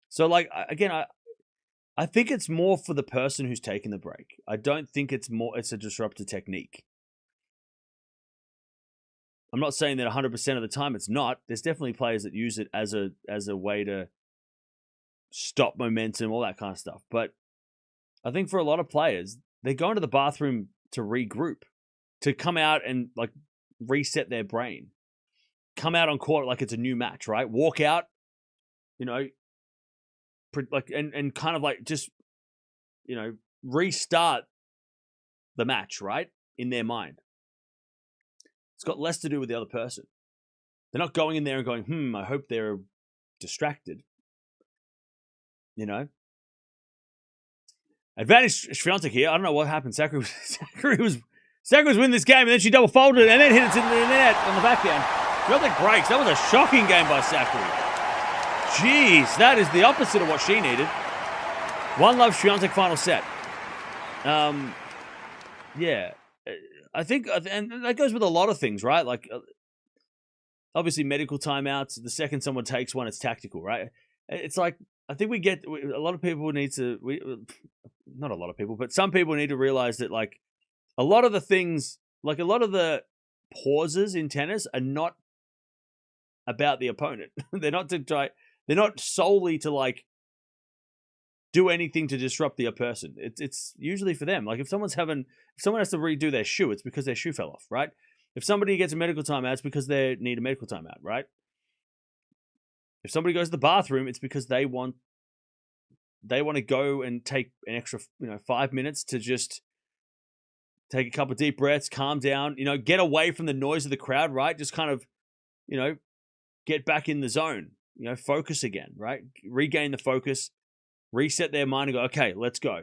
So, like, again, I think it's more for the person who's taking the break. I don't think it's a disruptor technique. I'm not saying that 100% of the time it's not. There's definitely players that use it as a way to stop momentum, all that kind of stuff. But I think for a lot of players, they go into the bathroom to regroup, to come out and like reset their brain, come out on court like it's a new match, right? Walk out, you know, like and kind of like just, you know, restart the match, right? In their mind. It's got less to do with the other person. They're not going in there and going, I hope they're distracted. You know? Advantage Swiatek here. I don't know what happened. Sakkari was winning this game, and then she double folded and then hit it in the net on the backhand. Swiatek breaks. That was a shocking game by Sakkari. Jeez, that is the opposite of what she needed. 1-love Swiatek final set. Yeah. I think, and that goes with a lot of things, right? Like, obviously medical timeouts. The second someone takes one, it's tactical, right? It's like, I think a lot of people need to, not a lot of people, but some people need to realize that like a lot of the things, like a lot of the pauses in tennis are not about the opponent. They're not solely to like do anything to disrupt the person. It's usually for them. Like if someone has to redo their shoe, it's because their shoe fell off, right? If somebody gets a medical timeout, it's because they need a medical timeout, right? If somebody goes to the bathroom, it's because they want to go and take an extra, 5 minutes to just take a couple of deep breaths, calm down, get away from the noise of the crowd, right? Just kind of, get back in the zone, focus again, right? Regain the focus, reset their mind and go, okay, let's go.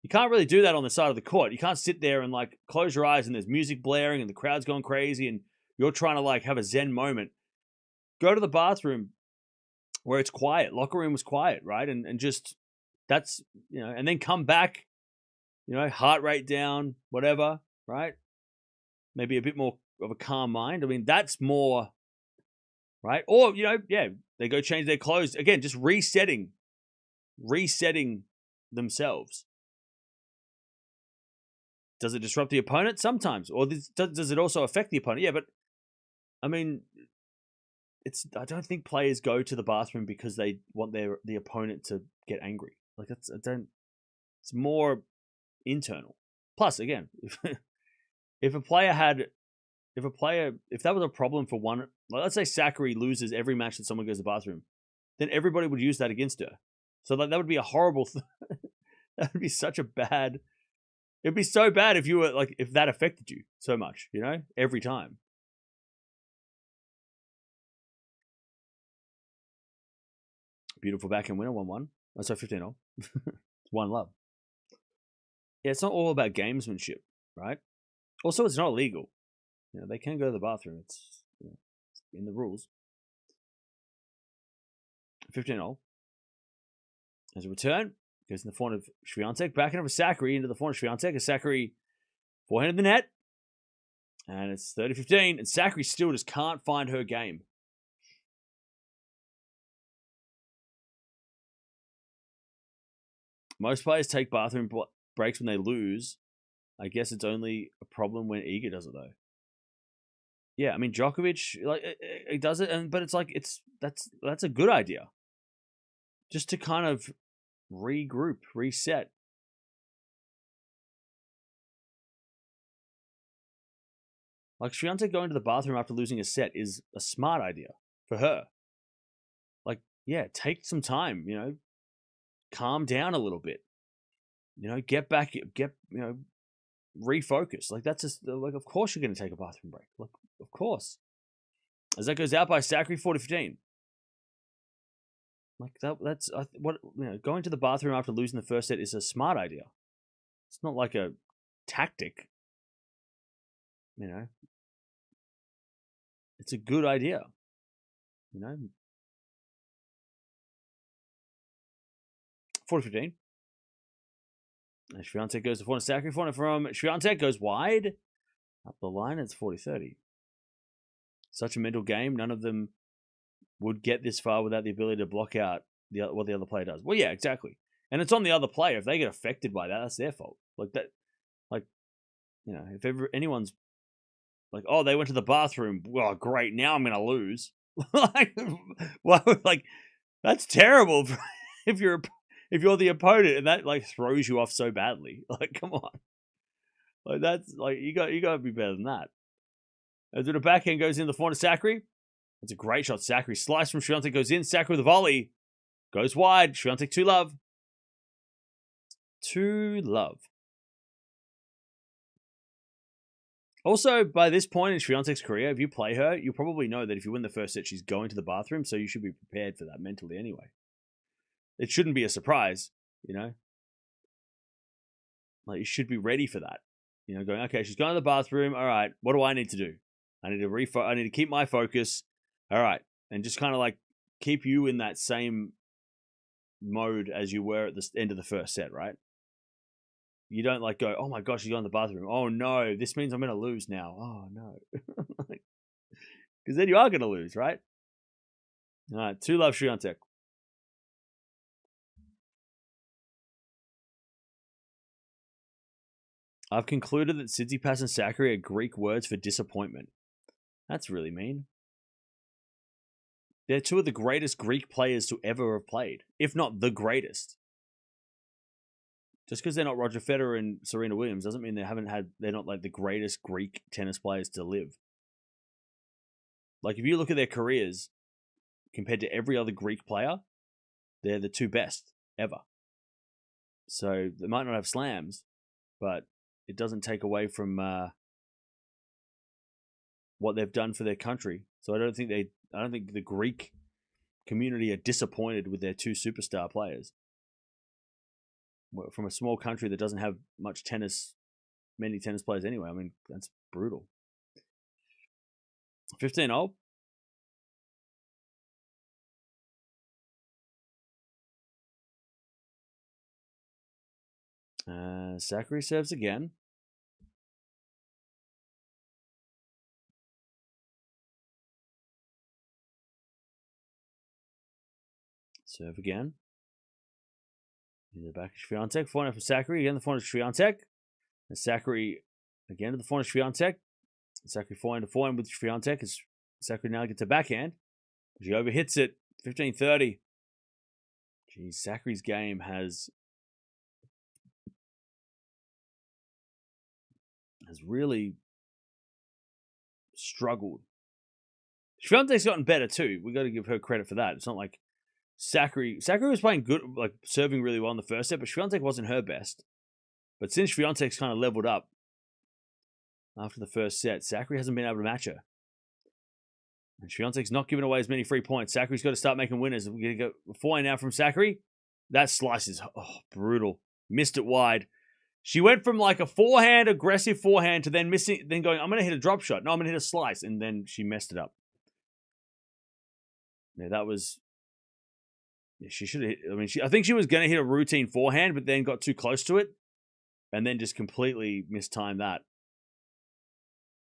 You can't really do that on the side of the court. You can't sit there and like close your eyes and there's music blaring and the crowd's going crazy and you're trying to like have a Zen moment. Go to the bathroom where it's quiet. Locker room was quiet, right? And just that's, and then come back, heart rate down, whatever, right? Maybe a bit more of a calm mind. I mean, that's more, right? Or, they go change their clothes. Again, just resetting themselves. Does it disrupt the opponent? Sometimes. Or does it also affect the opponent? Yeah, but I mean, I don't think players go to the bathroom because they want the opponent to get angry. Like it's more internal. Plus, again, if that was a problem for one, let's say Sakkari loses every match that someone goes to the bathroom, then everybody would use that against her. So that would be a horrible that would be such a bad. It'd be so bad if you were like, if that affected you so much, every time. Beautiful backhand winner, 1-1. Oh, sorry, 15-0. It's 1-love. Yeah, it's not all about gamesmanship, right? Also, it's not illegal. They can go to the bathroom. It's, it's in the rules. 15-0. As a return, goes in the forehand of Swiatek. Backhand of Sakkari into the forehand of Swiatek. Sakkari forehand of the net. And it's 30-15. And Sakkari still just can't find her game. Most players take bathroom breaks when they lose. I guess it's only a problem when Iga does it, though. Yeah, I mean, Djokovic, like, it does it, but it's like, that's a good idea. Just to kind of regroup, reset. Like, Swiatek going to the bathroom after losing a set is a smart idea for her. Like, yeah, take some time, calm down a little bit. Get back, refocus. Like, that's just, like, of course you're going to take a bathroom break. Like, of course. As that goes out by Sakkari, 40-15. Like, that's, going to the bathroom after losing the first set is a smart idea. It's not like a tactic. It's a good idea. 40-15. And Swiatek goes to forehand. Sakkari forehand from Swiatek goes wide. Up the line, it's 40-30. Such a mental game. None of them would get this far without the ability to block out what the other player does. Well, yeah, exactly. And it's on the other player. If they get affected by that, that's their fault. Like that, if anyone's like, oh, they went to the bathroom. Well, great. Now I'm going to lose. Like, that's terrible if you're the opponent and that like throws you off so badly. Like, come on. Like, that's like, you got to be better than that. As the backhand goes in the forehand of Sakkari. It's a great shot. Sakkari slice from Swiatek goes in. Sakkari with a volley. Goes wide. Swiatek 2-love. 2-love. Also, by this point in Swiatek's career, if you play her, you probably know that if you win the first set, she's going to the bathroom, so you should be prepared for that mentally anyway. It shouldn't be a surprise, Like, you should be ready for that. Going, okay, she's going to the bathroom. All right, what do I need to do? I need to keep my focus. All right. And just kind of like keep you in that same mode as you were at the end of the first set, right? You don't like go, oh my gosh, she's going to the bathroom. Oh no, this means I'm going to lose now. Oh no. Because then you are going to lose, right? All right, 2-love Swiatek. I've concluded that Tsitsipas and Sakkari are Greek words for disappointment. That's really mean. They're two of the greatest Greek players to ever have played, if not the greatest. Just because they're not Roger Federer and Serena Williams doesn't mean they're not like the greatest Greek tennis players to live. Like if you look at their careers compared to every other Greek player, they're the two best ever. So they might not have slams, but it doesn't take away from what they've done for their country. So I don't think the Greek community are disappointed with their two superstar players. From a small country that doesn't have many tennis players anyway. I mean, that's brutal. 15-0. Sakkari serves again. Serve again. In the back of Swiatek. Forehand for Sakkari. Again, the forehand of Swiatek. And Sakkari again to the forehand of Swiatek. Sakkari forehand to forehand with Swiatek. As Sakkari now gets a backhand. She overhits it. 15-30. Geez, Sakkari's game has really struggled. Swiatek's gotten better too. We got to give her credit for that. It's not like Sakkari was playing good, like serving really well in the first set, but Swiatek wasn't her best. But since Swiatek's kind of leveled up after the first set, Sakkari hasn't been able to match her. And Swiatek's not giving away as many free points. Sakkari's got to start making winners. We're going to go forehand now from Sakkari. That slice is brutal. Missed it wide. She went from like a aggressive forehand to then going, I'm going to hit a drop shot. No, I'm going to hit a slice. And then she messed it up. Yeah, that was... Yeah, she should have hit... I mean, I think she was going to hit a routine forehand, but then got too close to it. And then just completely mistimed that.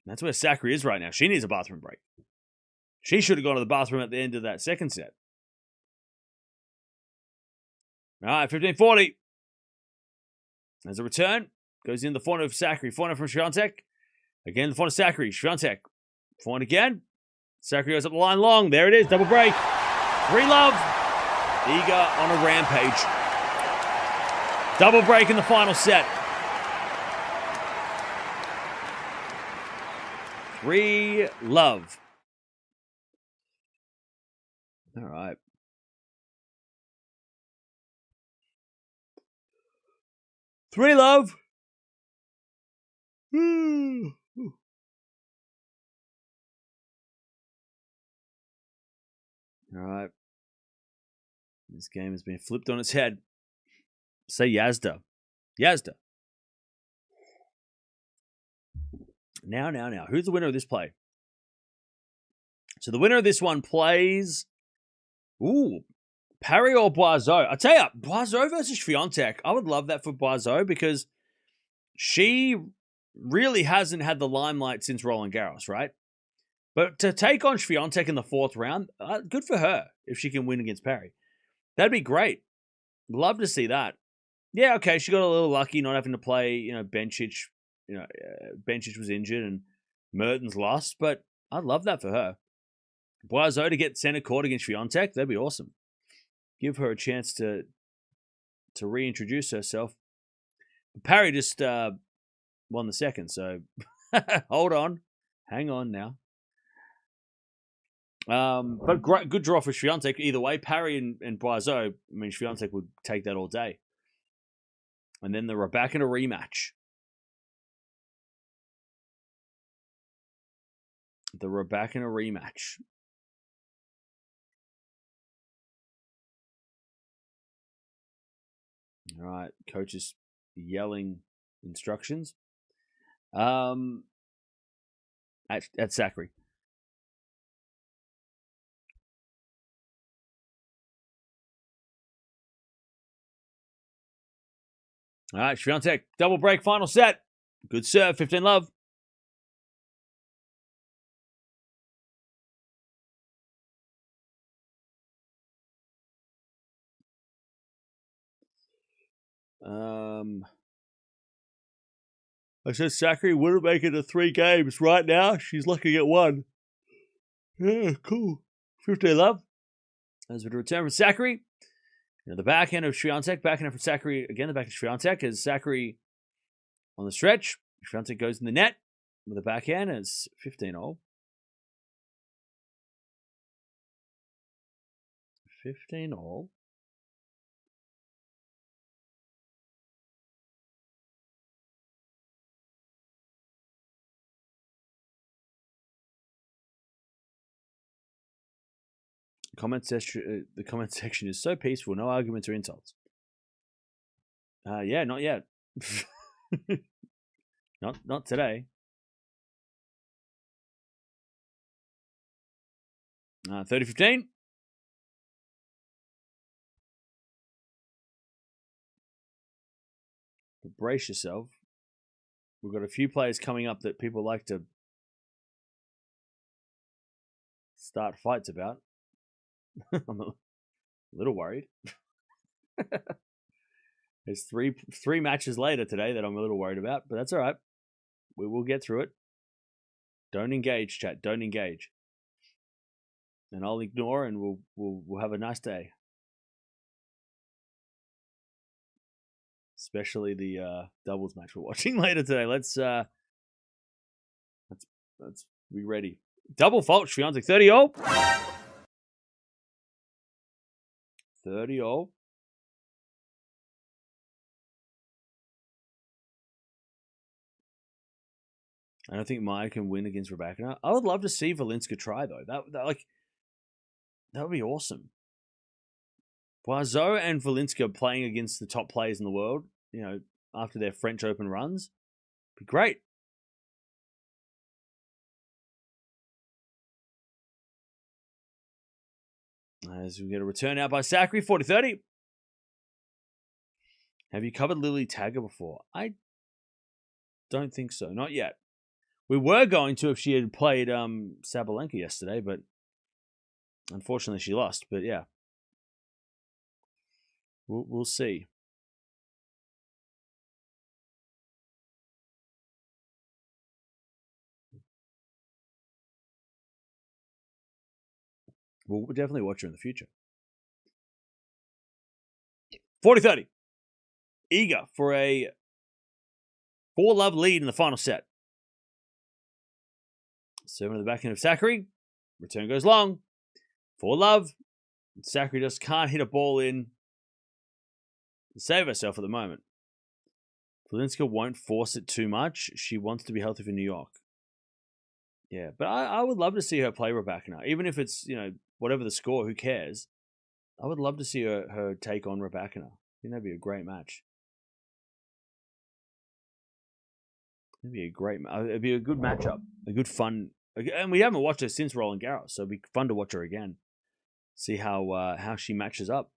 And that's where Sakkari is right now. She needs a bathroom break. She should have gone to the bathroom at the end of that second set. All right, 15-40. As a return, goes in the forehand of Sakkari. Forehand from Swiatek. Again, the forehand of Sakkari. Swiatek. Forehand again. Sakkari goes up the line long. There it is. Double break. 3-love. Iga on a rampage. Double break in the final set. 3-love. All right. Three love. All right. This game has been flipped on its head. Say Yazda. Yazda. Now. Who's the winner of this play? So the winner of this one plays... Parry or Boiseau? I tell you, Boiseau versus Swiatek. I would love that for Boiseau because she really hasn't had the limelight since Roland Garros, right? But to take on Swiatek in the fourth round, good for her if she can win against Parry. That'd be great. Love to see that. Yeah, okay, she got a little lucky not having to play, Bencic. Bencic was injured and Mertens lost, but I'd love that for her. Boiseau to get center court against Swiatek, that'd be awesome. Give her a chance to reintroduce herself. Parry just won the second, so hold on. Hang on now. But good draw for Swiatek. Either way, Parry and Boiseau, I mean, Swiatek would take that all day. And then they're back in a rematch. The Raducanu rematch. All right, coach is yelling instructions. At Sakkari. All right, Swiatek, double break, final set. Good serve, 15-love. I said Sakkari wouldn't make it to 3 games. Right now, she's looking at 1. Yeah, cool. 15 love. As we return from Sakkari. The backhand of Swiatek. Backhand from Sakkari. Again, the backhand of Swiatek as Sakkari on the stretch. Swiatek goes in the net with a backhand. It's 15-all. 15-all. The comment section is so peaceful. No arguments or insults. Yeah, not yet. not today. 30-15. But brace yourself. We've got a few players coming up that people like to start fights about. I'm a little worried. There's three matches later today that I'm a little worried about, but that's all right. We will get through it. Don't engage, chat. Don't engage. And I'll ignore, and we'll have a nice day. Especially the doubles match we're watching later today. Let's be ready. Double fault, Swiatek. 30-all. 30-all. I don't think Maya can win against Raducanu. I would love to see Valinska try though. That would be awesome. Boiseau and Valinska playing against the top players in the world, after their French Open runs, be great. As we get a return out by Sakkari, 40-30. Have you covered Lily Tagger before? I don't think so. Not yet. We were going to if she had played Sabalenka yesterday, but unfortunately she lost. But yeah, we'll see. We'll definitely watch her in the future. 40-30. Iga for a 4-love lead in the final set. 7 to the backhand of Sakkari. Return goes long. 4-love. Sakkari just can't hit a ball in to save herself at the moment. Valinska won't force it too much. She wants to be healthy for New York. Yeah, but I would love to see her play Raducanu. Even if it's, whatever the score, who cares? I would love to see her take on Raducanu. I think that'd be a great match. It'd be a good matchup. A good fun. And we haven't watched her since Roland Garros, so it'd be fun to watch her again. See how she matches up.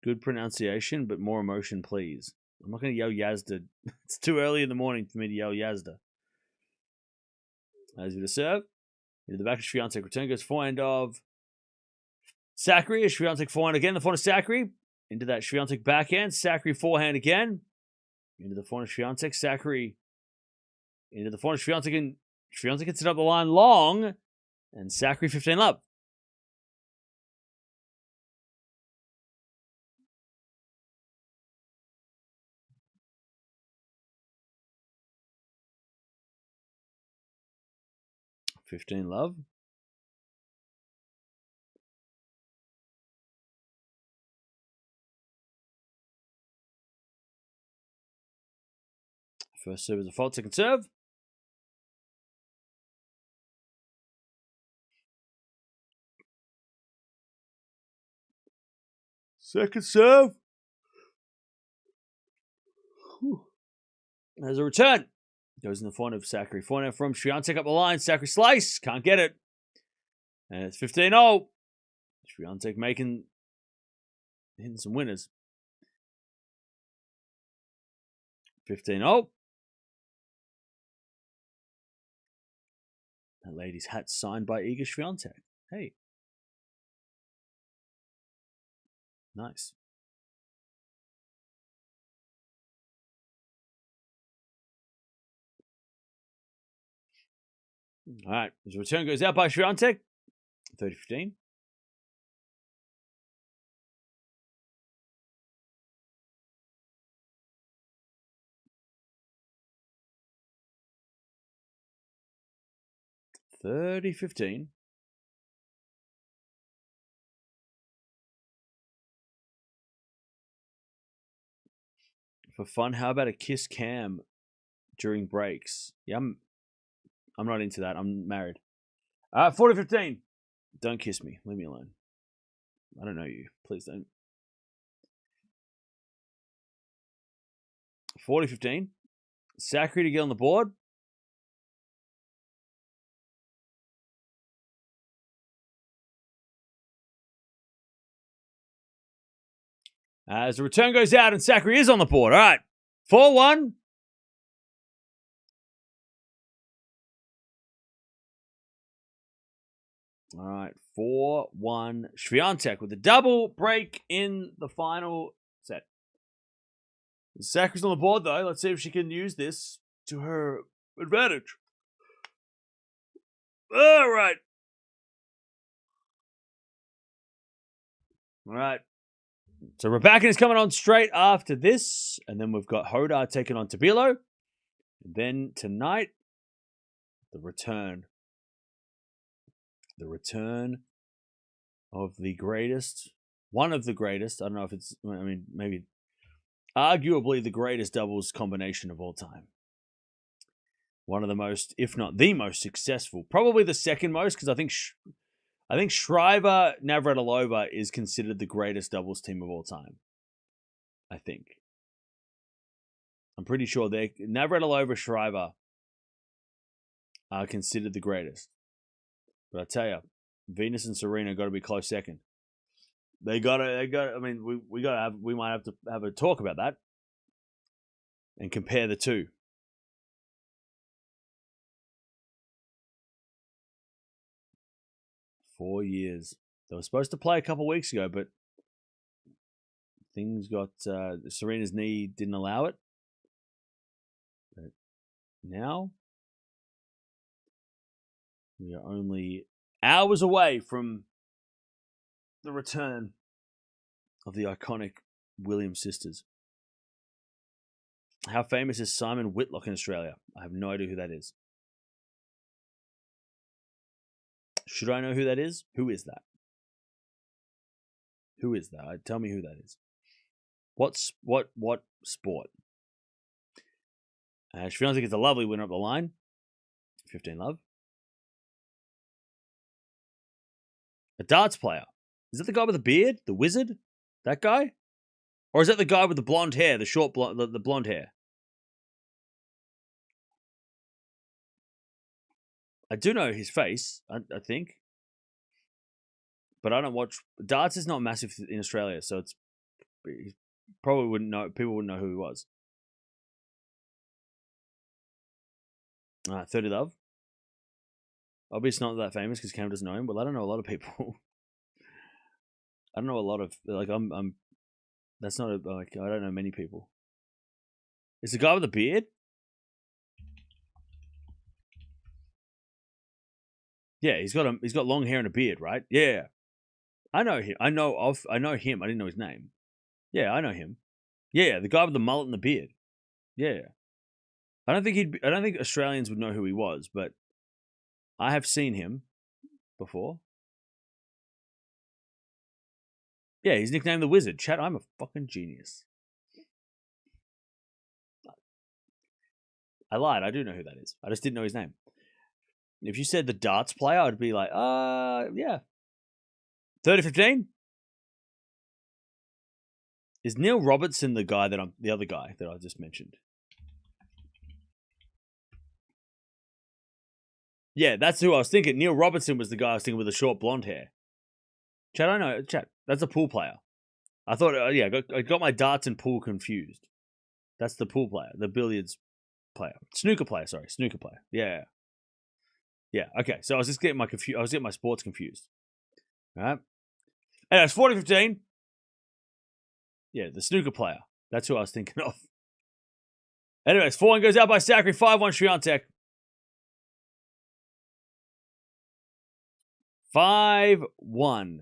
Good pronunciation, but more emotion, please. I'm not going to yell Yazda. It's too early in the morning for me to yell Yazda. As we to serve. Into the back of Swiatek. Return goes forehand of Sakkari. Swiatek forehand again. The forehand of Sakkari. Into that Swiatek backhand. Sakkari forehand again. Into the forehand of Swiatek. Sakkari into the forehand of Swiatek. And Swiatek gets it up the line long. And Sakkari 15-love. $15-love. First serve is a fault. Second serve. Second serve. There's a return. Goes in the forehand of Sakkari. Forehand from Swiatek up the line. Sakkari slice. Can't get it. And it's 15-0. Swiatek hitting some winners. 15-0. That lady's hat signed by Iga Swiatek. Hey. Nice. All right. His return goes out by Swiatek. 30-15. $30-15. For fun, how about a kiss cam during breaks? Yeah, I'm not into that. I'm married. 40-15. Don't kiss me. Leave me alone. I don't know you. Please don't. 40-15. Sakkari to get on the board. As the return goes out and Sakkari is on the board. All right. 4-1. All right. 4-1. Swiatek with a double break in the final set. Sakkari's on the board, though. Let's see if she can use this to her advantage. All right. All right. So Raducanu is coming on straight after this. And then we've got Hodar taking on Tabilo. And then tonight, the return. The return of the greatest. One of the greatest. I don't know if it's, I mean, maybe arguably the greatest doubles combination of all time. One of the most, if not the most successful. Probably the second most, because I think Shriver Navratilova is considered the greatest doubles team of all time. I think. I'm pretty sure Navratilova, Shriver are considered the greatest. But I tell you, Venus and Serena got to be close second. They got to. I mean, we might have to have a talk about that and compare the two. $4 years. They were supposed to play a couple weeks ago, but things got Serena's knee didn't allow it. But now we are only hours away from the return of the iconic Williams sisters. How famous is Simon Whitlock in Australia? I have no idea who that is. Should I know who that is? Who is that? Who is that? Tell me who that is. What sport? Swiatek gets a lovely winner up the line. 15 love. A darts player. Is that the guy with the beard? The wizard? That guy? Or is that the guy with the blonde hair? The short blonde, the blonde hair? I do know his face, I think. But I don't watch. Darts is not massive in Australia, so it's probably wouldn't know. People wouldn't know who he was. 30 love. Obviously not that famous because Cam doesn't know him, but I don't know a lot of people. I don't know a lot of I'm. That's not I don't know many people. Is the guy with the beard? Yeah, he's got long hair and a beard, right? Yeah, I know him. I know him. I didn't know his name. Yeah, I know him. Yeah, the guy with the mullet and the beard. Yeah, I don't think Australians would know who he was, but I have seen him before. Yeah, he's nicknamed the Wizard. Chat, I'm a fucking genius. I lied. I do know who that is. I just didn't know his name. If you said the darts player, I'd be like, yeah. 30-15? Is Neil Robertson the other guy that I just mentioned? Yeah, that's who I was thinking. Neil Robertson was the guy I was thinking with the short blonde hair. Chat, I know. Chat, that's a pool player. I thought, I got my darts and pool confused. That's the pool player, the billiards player, snooker player. Yeah, yeah. Okay, so I was just getting my sports confused. All right. Anyway, it's 40-15. Yeah, the snooker player. That's who I was thinking of. Anyways, 4-1 goes out by Sakkari, 5-1 Swiatek. 5-1.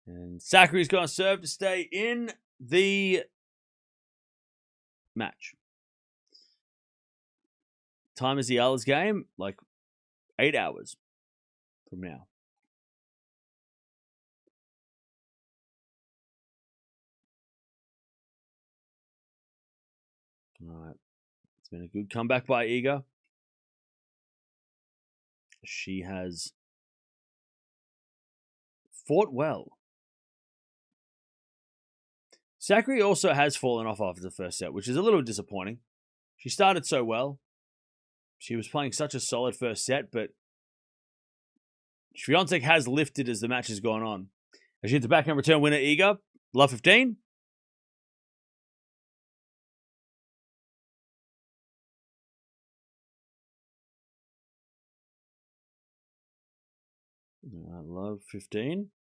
And Sakkari's going to serve to stay in the match. Time is the Eala's game, like 8 hours from now. All right. It's been a good comeback by Iga. She has fought well. Sakkari also has fallen off after the first set, which is a little disappointing. She started so well. She was playing such a solid first set, but Swiatek has lifted as the match has gone on. As she hits the backhand return winner, Iga. Love 15. Love 15.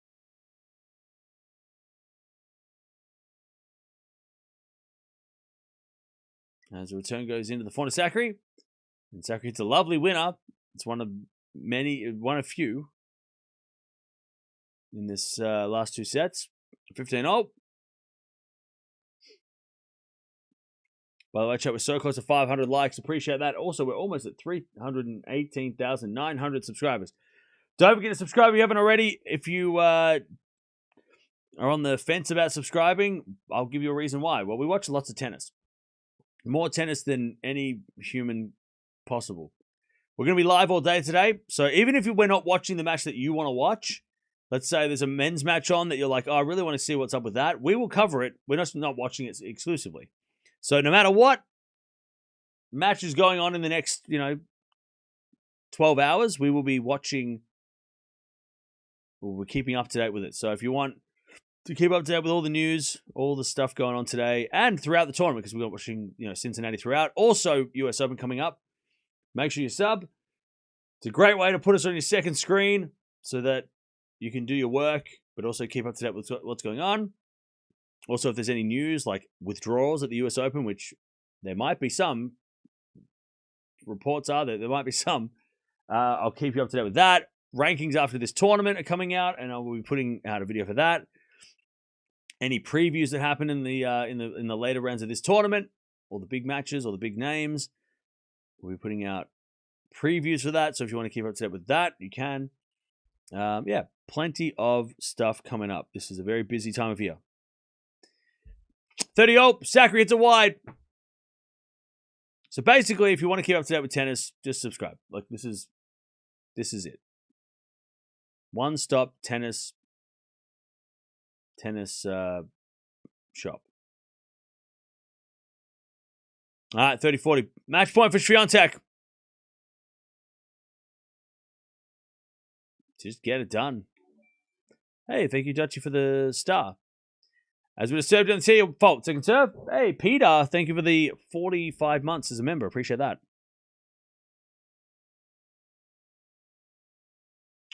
As the return goes into the front of Sakkari. And Sakkari hits a lovely winner. It's one of few in this last 2 sets. 15-0. By the way, chat, we're so close to 500 likes. Appreciate that. Also, we're almost at 318,900 subscribers. Don't forget to subscribe if you haven't already. If you are on the fence about subscribing, I'll give you a reason why. Well, we watch lots of tennis. More tennis than any human possible. We're going to be live all day today. So even if we're not watching the match that you want to watch, let's say there's a men's match on that you're like, oh, I really want to see what's up with that. We will cover it. We're just not watching it exclusively. So no matter what match is going on in the next, 12 hours, we will be watching. We're keeping up to date with it. So if you want to keep up to date with all the news, all the stuff going on today and throughout the tournament, because we're watching, Cincinnati throughout. Also, US Open coming up. Make sure you sub. It's a great way to put us on your second screen so that you can do your work, but also keep up to date with what's going on. Also, if there's any news like withdrawals at the US Open, which there might be some, reports are that there might be some, I'll keep you up to date with that. Rankings after this tournament are coming out, and I will be putting out a video for that. Any previews that happen in the later rounds of this tournament, all the big matches, all the big names, we'll be putting out previews for that. So if you want to keep up to date with that, you can. Plenty of stuff coming up. This is a very busy time of year. 30-0, Sakkari hits a wide. So basically, if you want to keep up to date with tennis, just subscribe. Like this is it. One-stop tennis shop. All right, 30-40. Match point for Swiatek. Just get it done. Hey, thank you, Dutchy, for the star. As we served on the tee, fault. Second serve. Hey, Peter, thank you for the 45 months as a member. Appreciate that.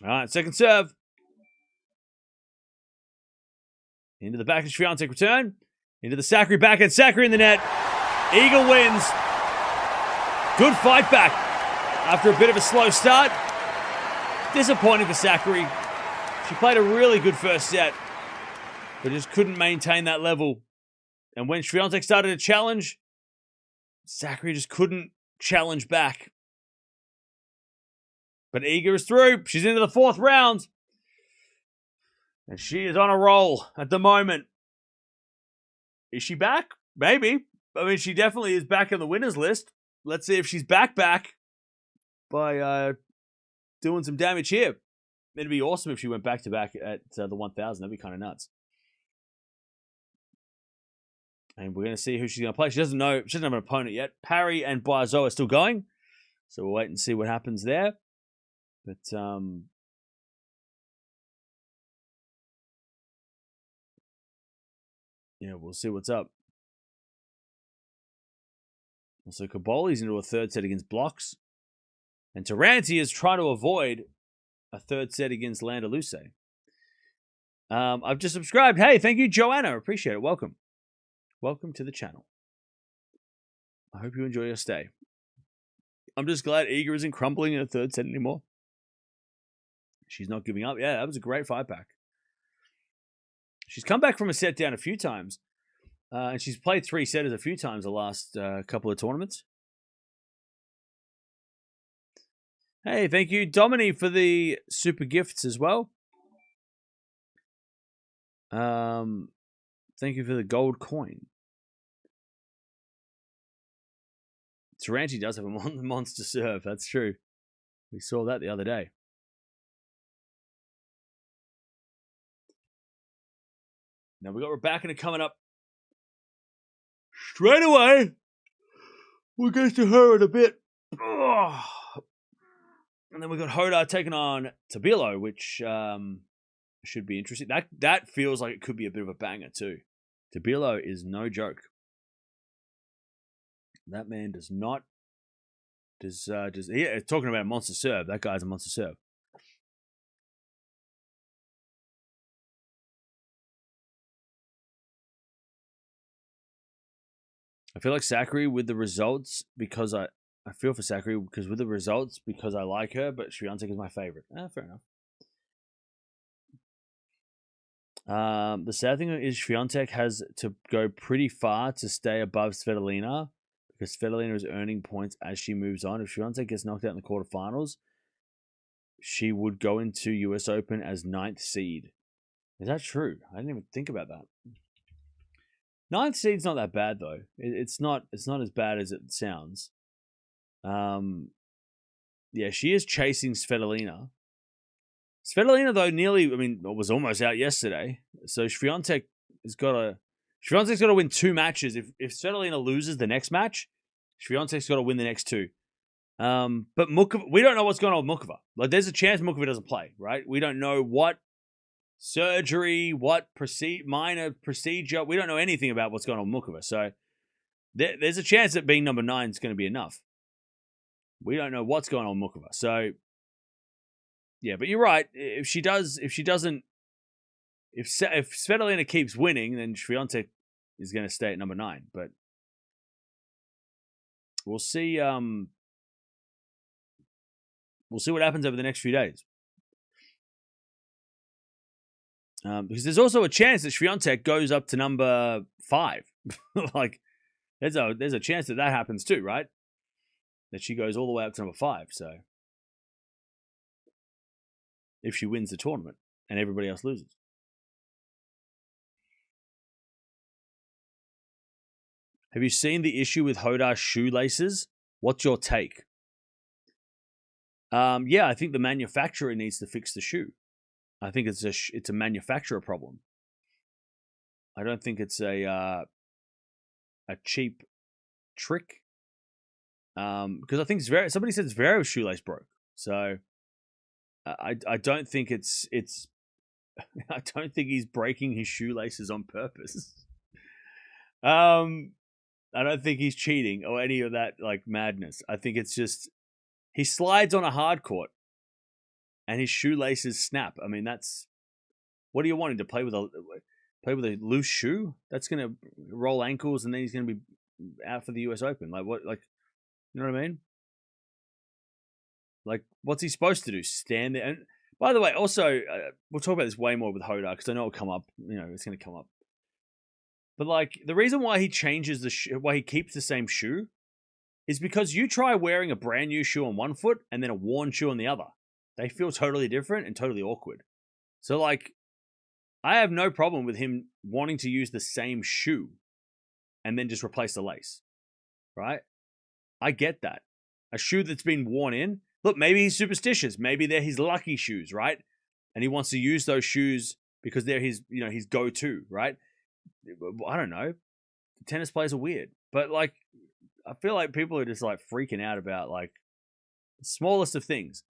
All right, second serve. Into the back of Swiatek return. Into the Sakkari backhand. Sakkari in the net. Iga wins. Good fight back after a bit of a slow start. Disappointing for Sakkari. She played a really good first set, but just couldn't maintain that level. And when Swiatek started to challenge, Sakkari just couldn't challenge back. But Iga is through. She's into the 4th round. And she is on a roll at the moment. Is she back? Maybe. I mean, she definitely is back on the winners list. Let's see if she's back by doing some damage here. It'd be awesome if she went back-to-back at the 1,000. That'd be kind of nuts. And we're going to see who she's going to play. She doesn't know. She doesn't have an opponent yet. Parry and Boiseau are still going. So we'll wait and see what happens there. But, we'll see what's up. Also, Caboli's into a 3rd set against blocks. And Taranti is trying to avoid a 3rd set against Landaluce. I've just subscribed. Hey, thank you, Joanna. Appreciate it. Welcome. Welcome to the channel. I hope you enjoy your stay. I'm just glad Iga isn't crumbling in a third set anymore. She's not giving up. Yeah, that was a great 5-pack. She's come back from a set down a few times. And she's played 3-setters a few times the last couple of tournaments. Hey, thank you, Dominique, for the super gifts as well. Thank you for the gold coin. Taranti does have a monster serve. That's true. We saw that the other day. Now we got Raducanu coming up straight away. We'll get to her in a bit. Oh. And then we got Hoda taking on Tabilo, which should be interesting. That feels like it could be a bit of a banger too. Tabilo is no joke. That man does not. Yeah, talking about a monster serve. That guy's a monster serve. I feel like Sakkari with the results because I feel for Sakkari because with the results because I like her, but Swiatek is my favorite. Fair enough. The sad thing is Swiatek has to go pretty far to stay above Svitolina because Svitolina is earning points as she moves on. If Swiatek gets knocked out in the quarterfinals, she would go into US Open as 9th seed. Is that true? I didn't even think about that. 9th seed's not that bad though. It's not as bad as it sounds. Yeah, she is chasing Svitolina. Svitolina though was almost out yesterday. So Swiatek's got to win 2 matches. If Svitolina loses the next match, Swiatek's got to win the next 2. But Mukova, we don't know what's going on with Mukova. Like, there's a chance Mukova doesn't play, right? We don't know what surgery, what minor procedure. We don't know anything about what's going on with Mukova. So there's a chance that being number 9 is going to be enough. We don't know what's going on with Mukova. So yeah, but you're right. If Svitolina keeps winning, then Swiatek is going to stay at number 9. But we'll see. We'll see what happens over the next few days. Because there's also a chance that Swiatek goes up to number 5. Like, there's a chance that happens too, right? That she goes all the way up to number 5. So if she wins the tournament and everybody else loses. Have you seen the issue with Hoda's shoelaces? What's your take? Yeah, I think the manufacturer needs to fix the shoe. I think it's a manufacturer problem. I don't think it's a cheap trick. Because I think somebody said Zverev's shoelace broke. So I don't think it's I don't think he's breaking his shoelaces on purpose. I don't think he's cheating or any of that like madness. I think it's just he slides on a hard court and his shoelaces snap. I mean, that's what are you wanting to play with a loose shoe? That's going to roll ankles and then he's going to be out for the US Open. Like what? Like, you know what I mean? Like, what's he supposed to do? Stand there? And by the way, also we'll talk about this way more with Hoda because I know it'll come up. You know, it's going to come up. But like the reason why he changes why he keeps the same shoe is because you try wearing a brand new shoe on one foot and then a worn shoe on the other. They feel totally different and totally awkward. So like, I have no problem with him wanting to use the same shoe and then just replace the lace, right? I get that. A shoe that's been worn in. Look, maybe he's superstitious. Maybe they're his lucky shoes, right? And he wants to use those shoes because they're his go-to, right? I don't know. Tennis players are weird. But like, I feel like people are just like freaking out about like the smallest of things.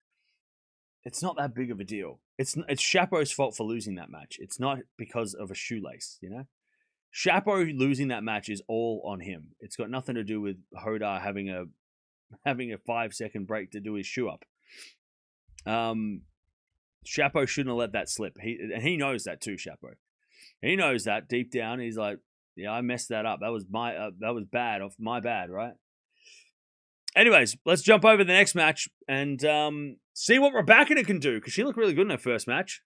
It's not that big of a deal. It's Shapo's fault for losing that match. It's not because of a shoelace, you know? Shapo losing that match is all on him. It's got nothing to do with Hoda having a 5-second break to do his shoe up. Shapo shouldn't have let that slip. He knows that too, Shapo. He knows that deep down. He's like, yeah, I messed that up. That was bad. Off my bad, right? Anyways, let's jump over the next match and see what Raducanu can do, because she looked really good in her first match.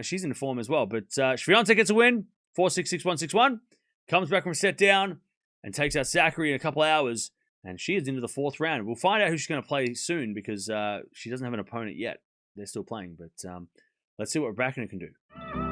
She's in form as well. But Swiatek gets a win, 4-6, 6-1, 6-1. Comes back from a set down and takes out Sakkari in a couple hours. And she is into the fourth round. We'll find out who she's going to play soon, because she doesn't have an opponent yet. They're still playing. But let's see what Raducanu can do.